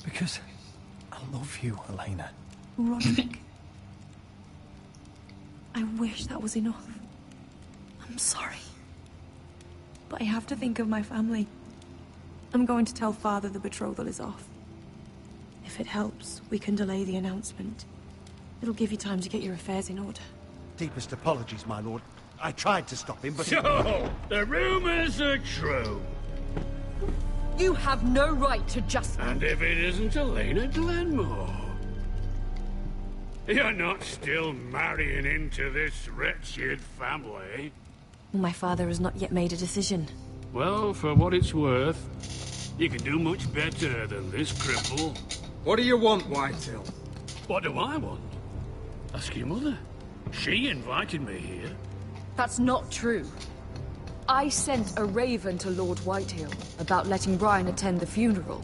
Because I love you, Elena. Roderick. I wish that was enough. I'm sorry. But I have to think of my family. I'm going to tell Father the betrothal is off. If it helps, we can delay the announcement. It'll give you time to get your affairs in order. Deepest apologies, my lord. I tried to stop him, but... So, the rumors are true. You have no right to just... And if it isn't Elena Glenmore? You're not still marrying into this wretched family? My father has not yet made a decision. Well, for what it's worth, you can do much better than this cripple. What do you want, Whitehill? What do I want? Ask your mother. She invited me here. That's not true. I sent a raven to Lord Whitehill about letting Brian attend the funeral.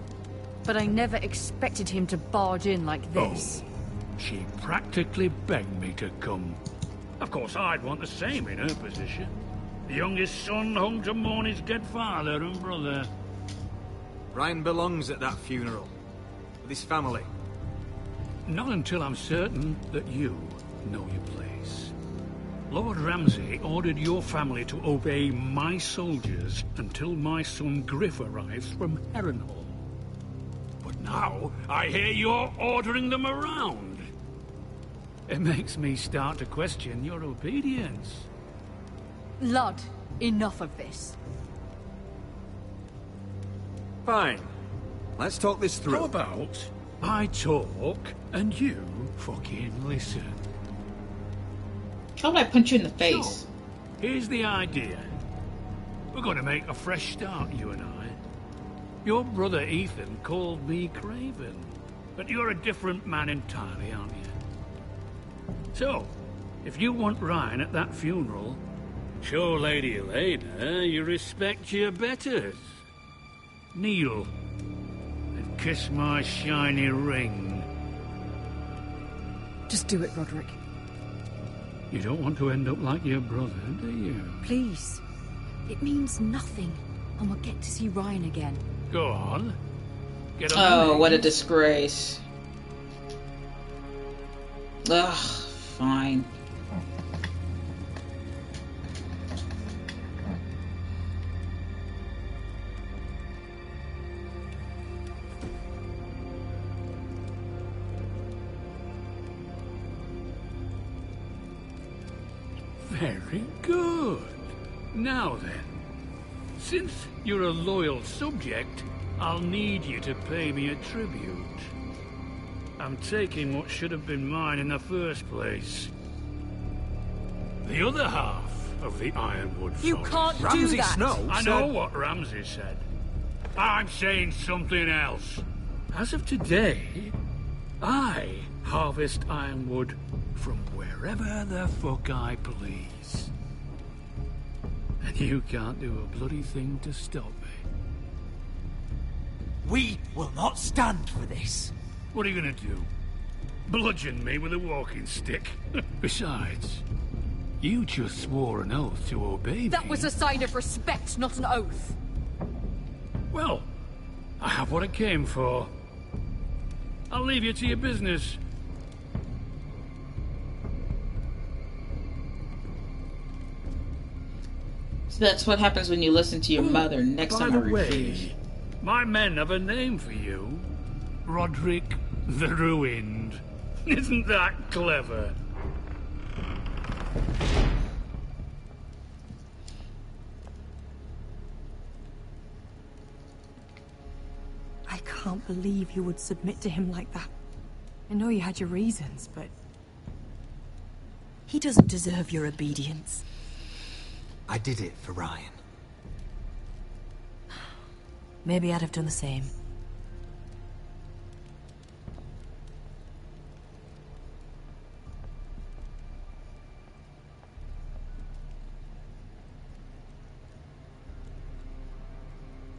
But I never expected him to barge in like this. Oh, she practically begged me to come. Of course, I'd want the same in her position. The youngest son home to mourn his dead father and brother. Brian belongs at that funeral. With his family. Not until I'm certain that you know your place. Lord Ramsay ordered your family to obey my soldiers until my son Griff arrives from Harrenhal. But now, I hear you're ordering them around. It makes me start to question your obedience. Lud, enough of this. Fine. Let's talk this through. How about I talk and you fucking listen? How would I punch you in the face? So, here's the idea. We're going to make a fresh start, you and I. Your brother Ethan called me Craven, but you're a different man entirely, aren't you? So, if you want Ryan at that funeral, show Lady Elena you respect your betters. Kneel and kiss my shiny ring. Just do it, Roderick. You don't want to end up like your brother, do you? Please. It means nothing, and we'll get to see Ryan again. Go on. Get on. Oh, what a disgrace. Ugh, fine. Very good. Now then, since you're a loyal subject, I'll need you to pay me a tribute. I'm taking what should have been mine in the first place. The other half of the Ironwood Forest. You can't do Ramsay that! Snow I know what Ramsay said. I'm saying something else. As of today, I harvest Ironwood from wherever the fuck I please. And you can't do a bloody thing to stop me. We will not stand for this. What are you gonna do? Bludgeon me with a walking stick? Besides, you just swore an oath to obey me. That was a sign of respect, not an oath. Well, I have what I came for. I'll leave you to your business. So that's what happens when you listen to your mother. Next By time I the way, refuse. my men have a name for you. Roderick the Ruined. Isn't that clever? I can't believe you would submit to him like that. I know you had your reasons, but... he doesn't deserve your obedience. I did it for Ryan. Maybe I'd have done the same.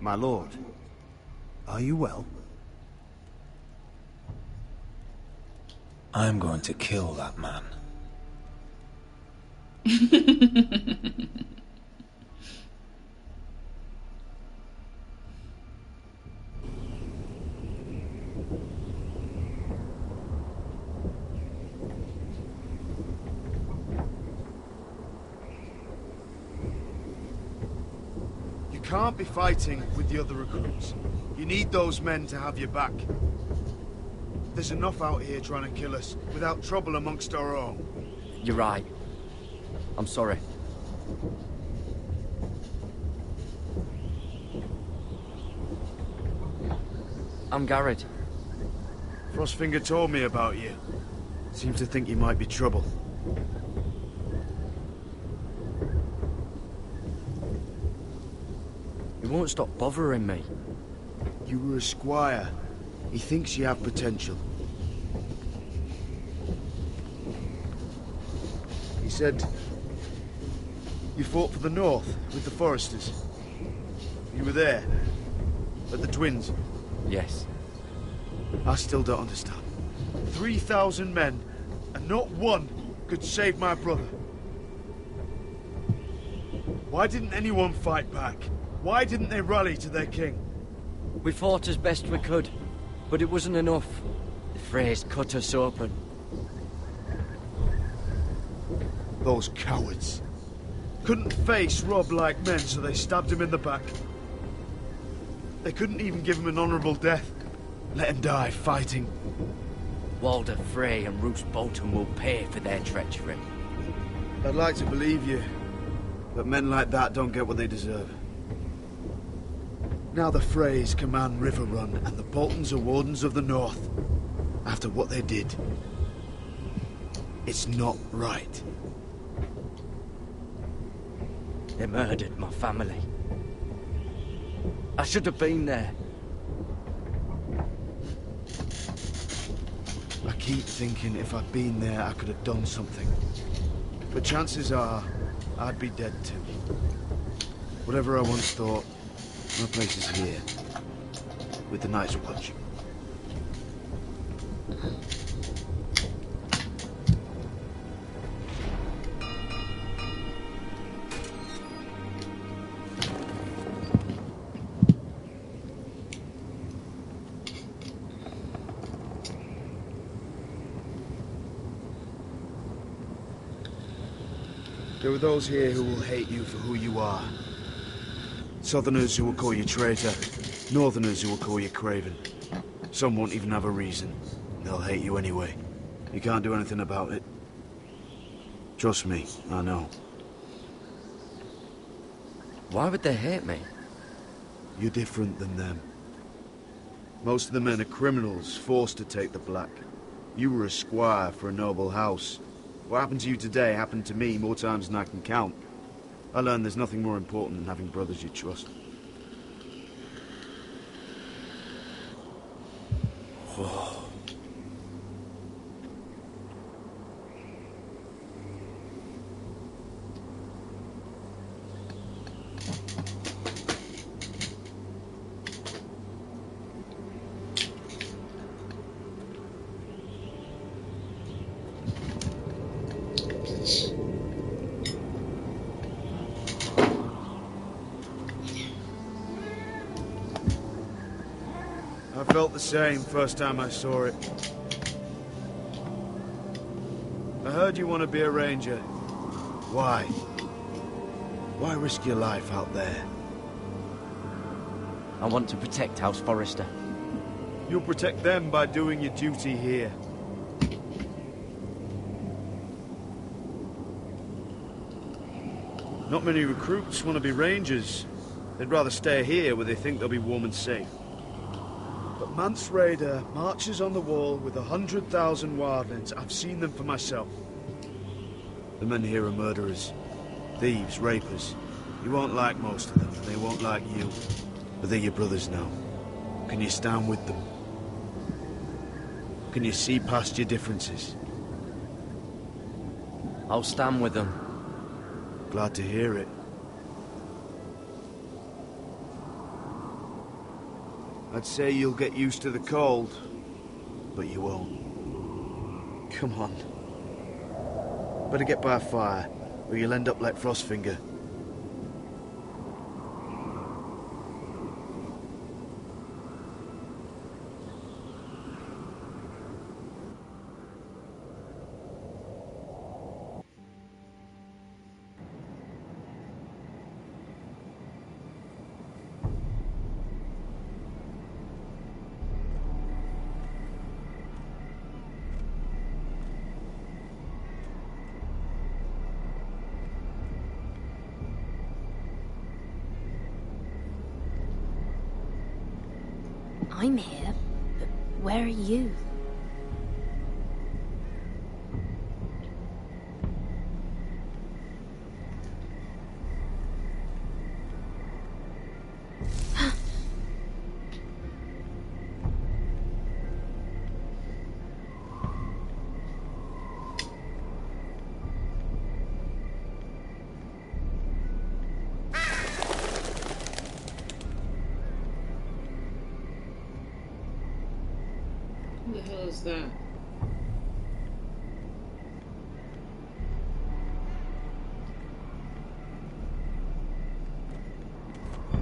My lord, are you well? I'm going to kill that man. You can't be fighting with the other recruits. You need those men to have your back. There's enough out here trying to kill us without trouble amongst our own. You're right. I'm sorry. I'm Garrett. Frostfinger told me about you. Seems to think you might be trouble. He won't stop bothering me. You were a squire. He thinks you have potential. He said you fought for the North with the Foresters. You were there, at the Twins. Yes. I still don't understand. 3,000 men, and not one could save my brother. Why didn't anyone fight back? Why didn't they rally to their king? We fought as best we could, but it wasn't enough. The Freys cut us open. Those cowards. Couldn't face Robb like men, so they stabbed him in the back. They couldn't even give him an honorable death. Let him die fighting. Walder Frey and Roose Bolton will pay for their treachery. I'd like to believe you, but men like that don't get what they deserve. Now the Freys command Riverrun, and the Boltons are Wardens of the North. After what they did. It's not right. They murdered my family. I should have been there. I keep thinking if I'd been there, I could have done something. But chances are, I'd be dead too. Whatever I once thought, my place is here. With the Night's Watch. There are those here who will hate you for who you are. Southerners who will call you traitor. Northerners who will call you craven. Some won't even have a reason. They'll hate you anyway. You can't do anything about it. Trust me, I know. Why would they hate me? You're different than them. Most of the men are criminals, forced to take the black. You were a squire for a noble house. What happened to you today happened to me more times than I can count. I learned there's nothing more important than having brothers you trust. I felt the same first time I saw it. I heard you want to be a ranger. Why? Why risk your life out there? I want to protect House Forrester. You'll protect them by doing your duty here. Not many recruits want to be rangers. They'd rather stay here where they think they'll be warm and safe. But Mance Rayder marches on the wall with 100,000 wildlings. I've seen them for myself. The men here are murderers, thieves, rapers. You won't like most of them, and they won't like you. But they're your brothers now. Can you stand with them? Can you see past your differences? I'll stand with them. Glad to hear it. I'd say you'll get used to the cold, but you won't. Come on. Better get by a fire, or you'll end up like Frostfinger. I'm here, but where are you? Who the hell is that?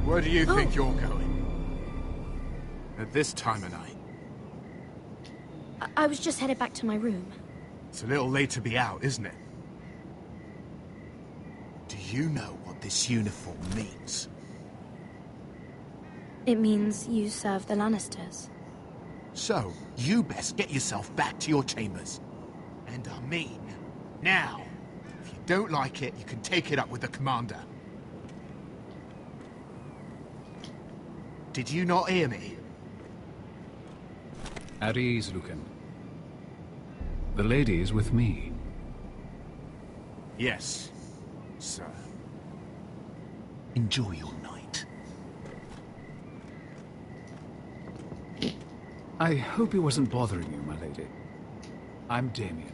Where do you think you're going? At this time of night? I was just headed back to my room. It's a little late to be out, isn't it? Do you know what this uniform means? It means you serve the Lannisters. So, you best get yourself back to your chambers. And I mean, now. If you don't like it, you can take it up with the commander. Did you not hear me? At ease, Lucan. The lady is with me. Yes, sir. Enjoy your night. I hope he wasn't bothering you, my lady. I'm Damien.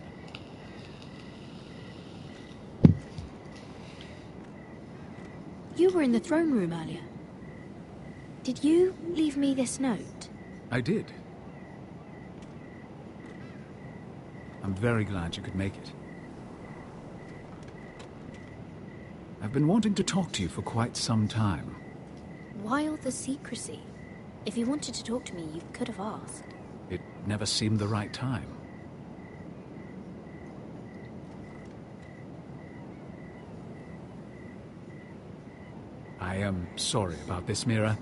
You were in the throne room earlier. Did you leave me this note? I did. I'm very glad you could make it. I've been wanting to talk to you for quite some time. Why all the secrecy? If you wanted to talk to me, you could have asked. It never seemed the right time. I am sorry about this, Mira,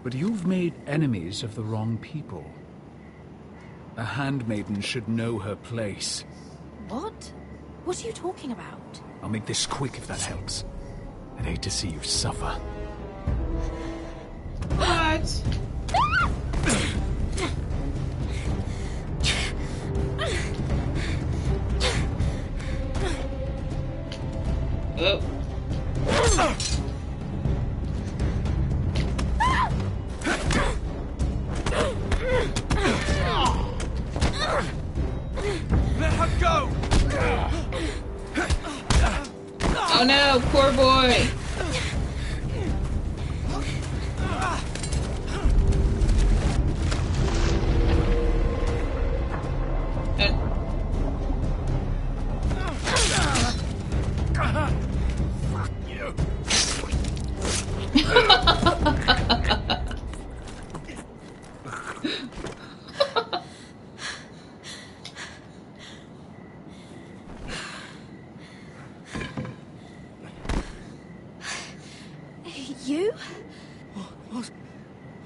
but you've made enemies of the wrong people. A handmaiden should know her place. What? What are you talking about? I'll make this quick if that helps. I'd hate to see you suffer. What? Oh. Let her go! Oh no, poor boy. Fuck you!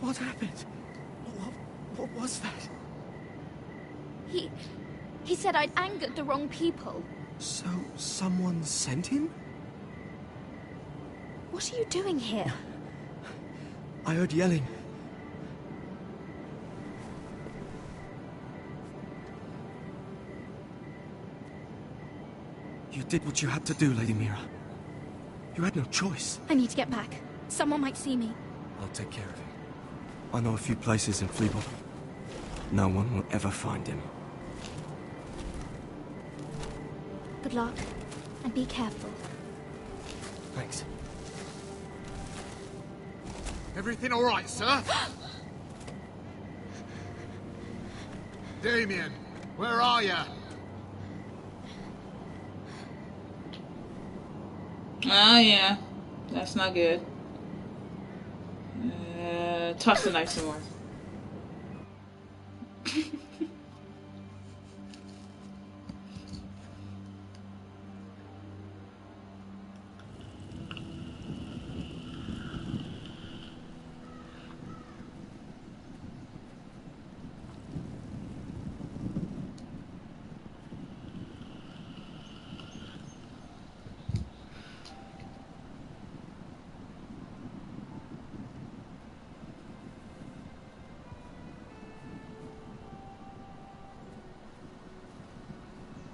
What happened? What was that? He said I'd angered the wrong people. So, someone sent him? What are you doing here? I heard yelling. You did what you had to do, Lady Mira. You had no choice. I need to get back. Someone might see me. I'll take care of him. I know a few places in Fleabot. No one will ever find him. Good luck, and be careful. Thanks. Everything all right, sir? Damien, where are you? Oh, yeah. That's not good. Toss the knife some more.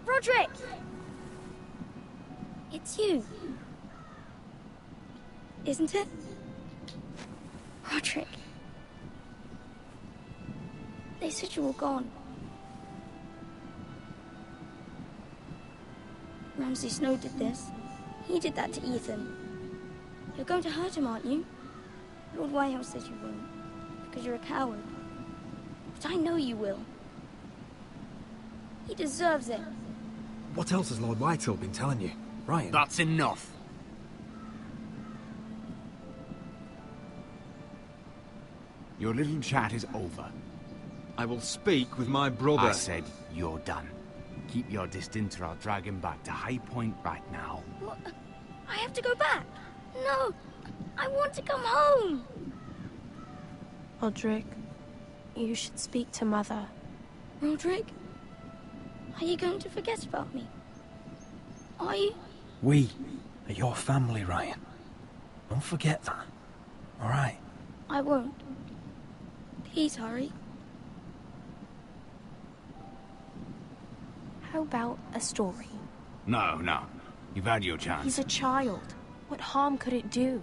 Roderick! It's you. Isn't it? Roderick. They said you were gone. Ramsay Snow did this. He did that to Ethan. You're going to hurt him, aren't you? Lord Whitehouse says you won't, because you're a coward. But I know you will. He deserves it. What else has Lord Whitehill been telling you, Ryan? That's enough. Your little chat is over. I will speak with my brother. I said you're done. Keep your distance or I'll drag him back to High Point right now. What? I have to go back. No, I want to come home. Roderick, you should speak to Mother. Roderick? Are you going to forget about me? Are you? We are your family, Ryan. Don't forget that. All right? I won't. Please hurry. How about a story? No. You've had your chance. He's a child. What harm could it do?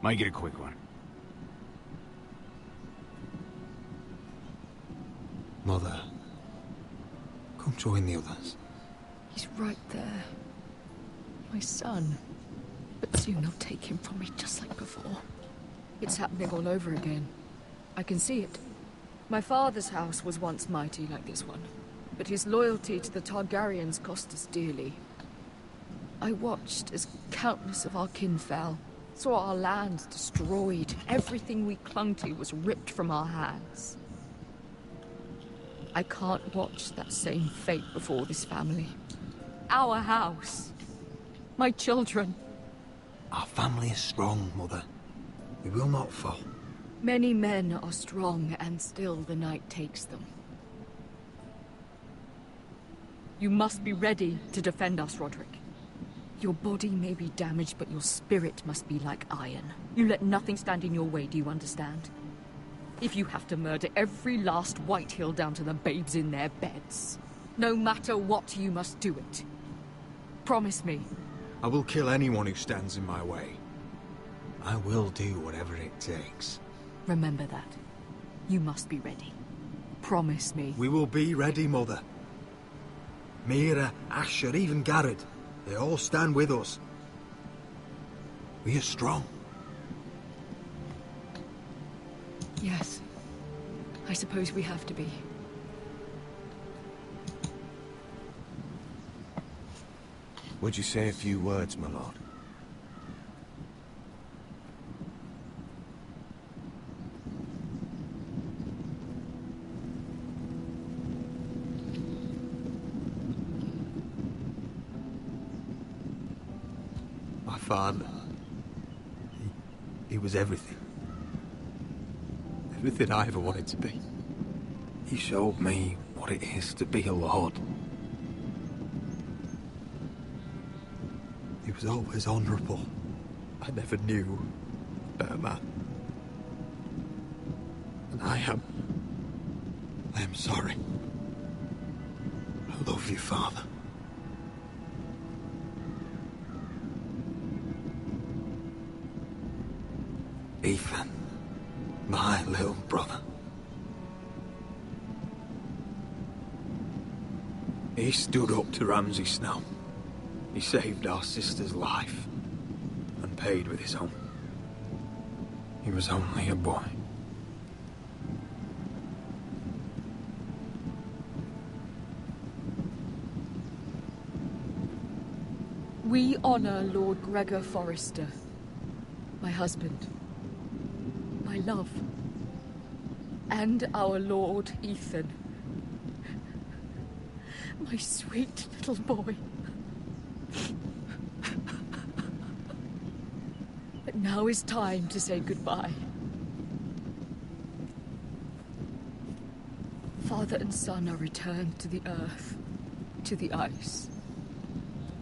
Make it a quick one. Mother, come join the others. He's right there. My son. But soon they'll take him from me just like before. It's happening all over again. I can see it. My father's house was once mighty like this one, but his loyalty to the Targaryens cost us dearly. I watched as countless of our kin fell, saw our lands destroyed, everything we clung to was ripped from our hands. I can't watch that same fate before this family. Our house. My children. Our family is strong, Mother. We will not fall. Many men are strong, and still the night takes them. You must be ready to defend us, Roderick. Your body may be damaged, but your spirit must be like iron. You let nothing stand in your way, do you understand? If you have to murder every last Whitehill down to the babes in their beds, no matter what, you must do it. Promise me. I will kill anyone who stands in my way. I will do whatever it takes. Remember that. You must be ready. Promise me. We will be ready, Mother. Mira, Asher, even Garrett. They all stand with us. We are strong. Yes. I suppose we have to be. Would you say a few words, my lord? My father. He was everything. everything I ever wanted to be. He showed me what it is to be a lord. He was always honourable. I never knew a better man. And I am sorry. I love you, Father. Ethan, my little brother. He stood up to Ramsay Snow. He saved our sister's life and paid with his own. He was only a boy. We honor Lord Gregor Forrester, my husband, my love, and our Lord Ethan, my sweet little boy. But now is time to say goodbye. Father and son are returned to the earth, to the ice.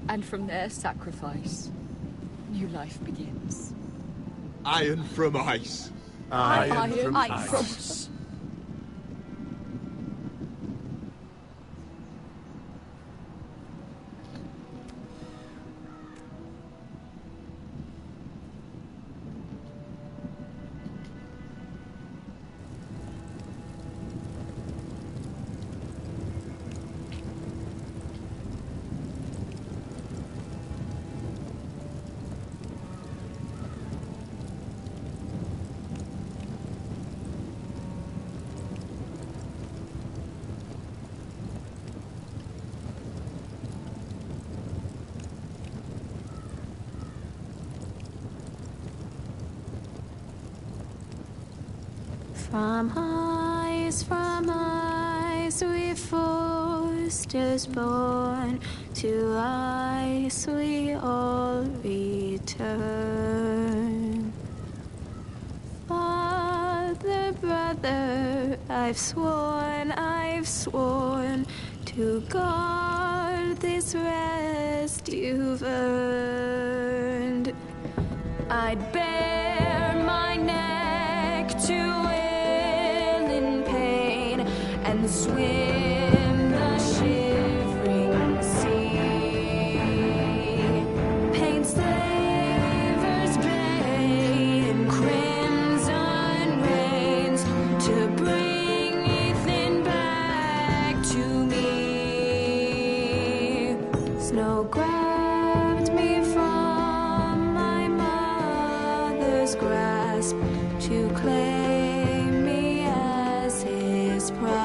And from their sacrifice, new life begins. Iron from ice. Iron from ice. From ice we Forsters born, to ice we all return. Father, brother, I've sworn to guard this rest you've earned. I'd bare my neck to and swim the shivering sea. Paint slavers' bay in crimson rains to bring Ethan back to me. Snow grabbed me from my mother's grasp to claim me as his prize.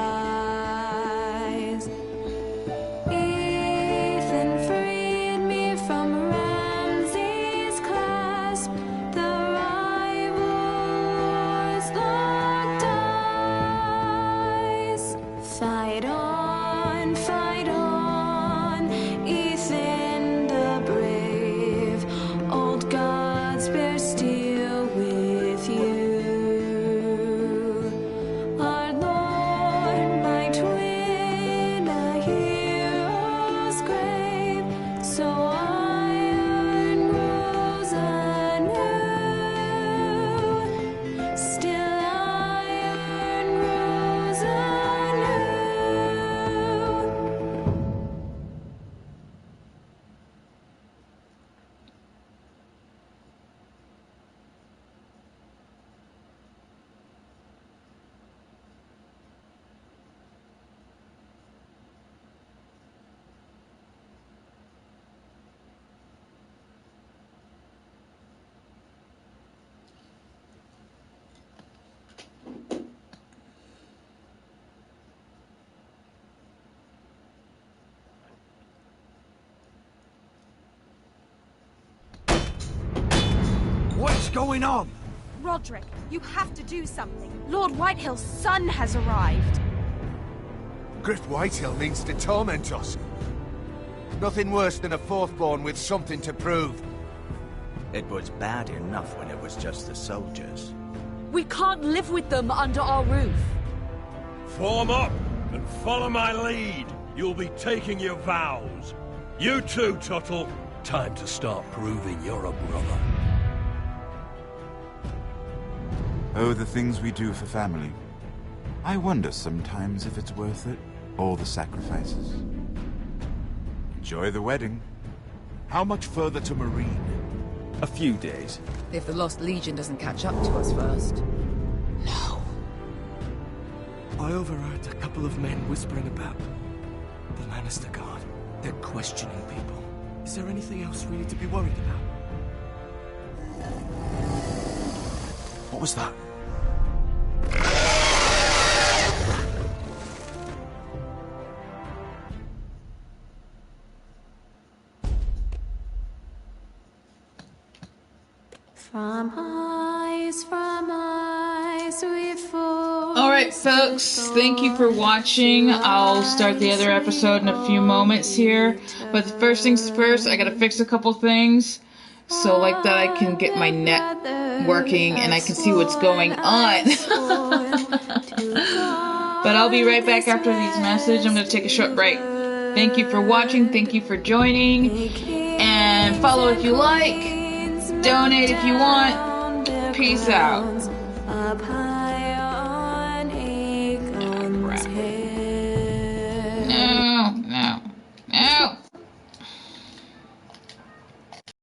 Fight on, Ethan the brave. Old gods bear steel with you. Our Lord might win a hero's grave, so iron grows anew. Still iron grows anew. What's going on? Roderick, you have to do something. Lord Whitehill's son has arrived. Griff Whitehill means to torment us. Nothing worse than a fourth-born with something to prove. It was bad enough when it was just the soldiers. We can't live with them under our roof. Form up and follow my lead. You'll be taking your vows. You too, Tuttle. Time to start proving you're a brother. Oh, the things we do for family. I wonder sometimes if it's worth it. All the sacrifices. Enjoy the wedding. How much further to Marine? A few days. If the Lost Legion doesn't catch up to us first. I overheard a couple of men whispering about the Lannister Guard. They're questioning people. Is there anything else we need to be worried about? What was that? From eyes we fall. Alright, folks, thank you for watching. I'll start the other episode in a few moments here. But first things first, I gotta fix a couple things. So like that I can get my net working and I can see what's going on. But I'll be right back after these messages. I'm gonna take a short break. Thank you for watching, thank you for joining. And follow if you like. Donate if you want. Peace out.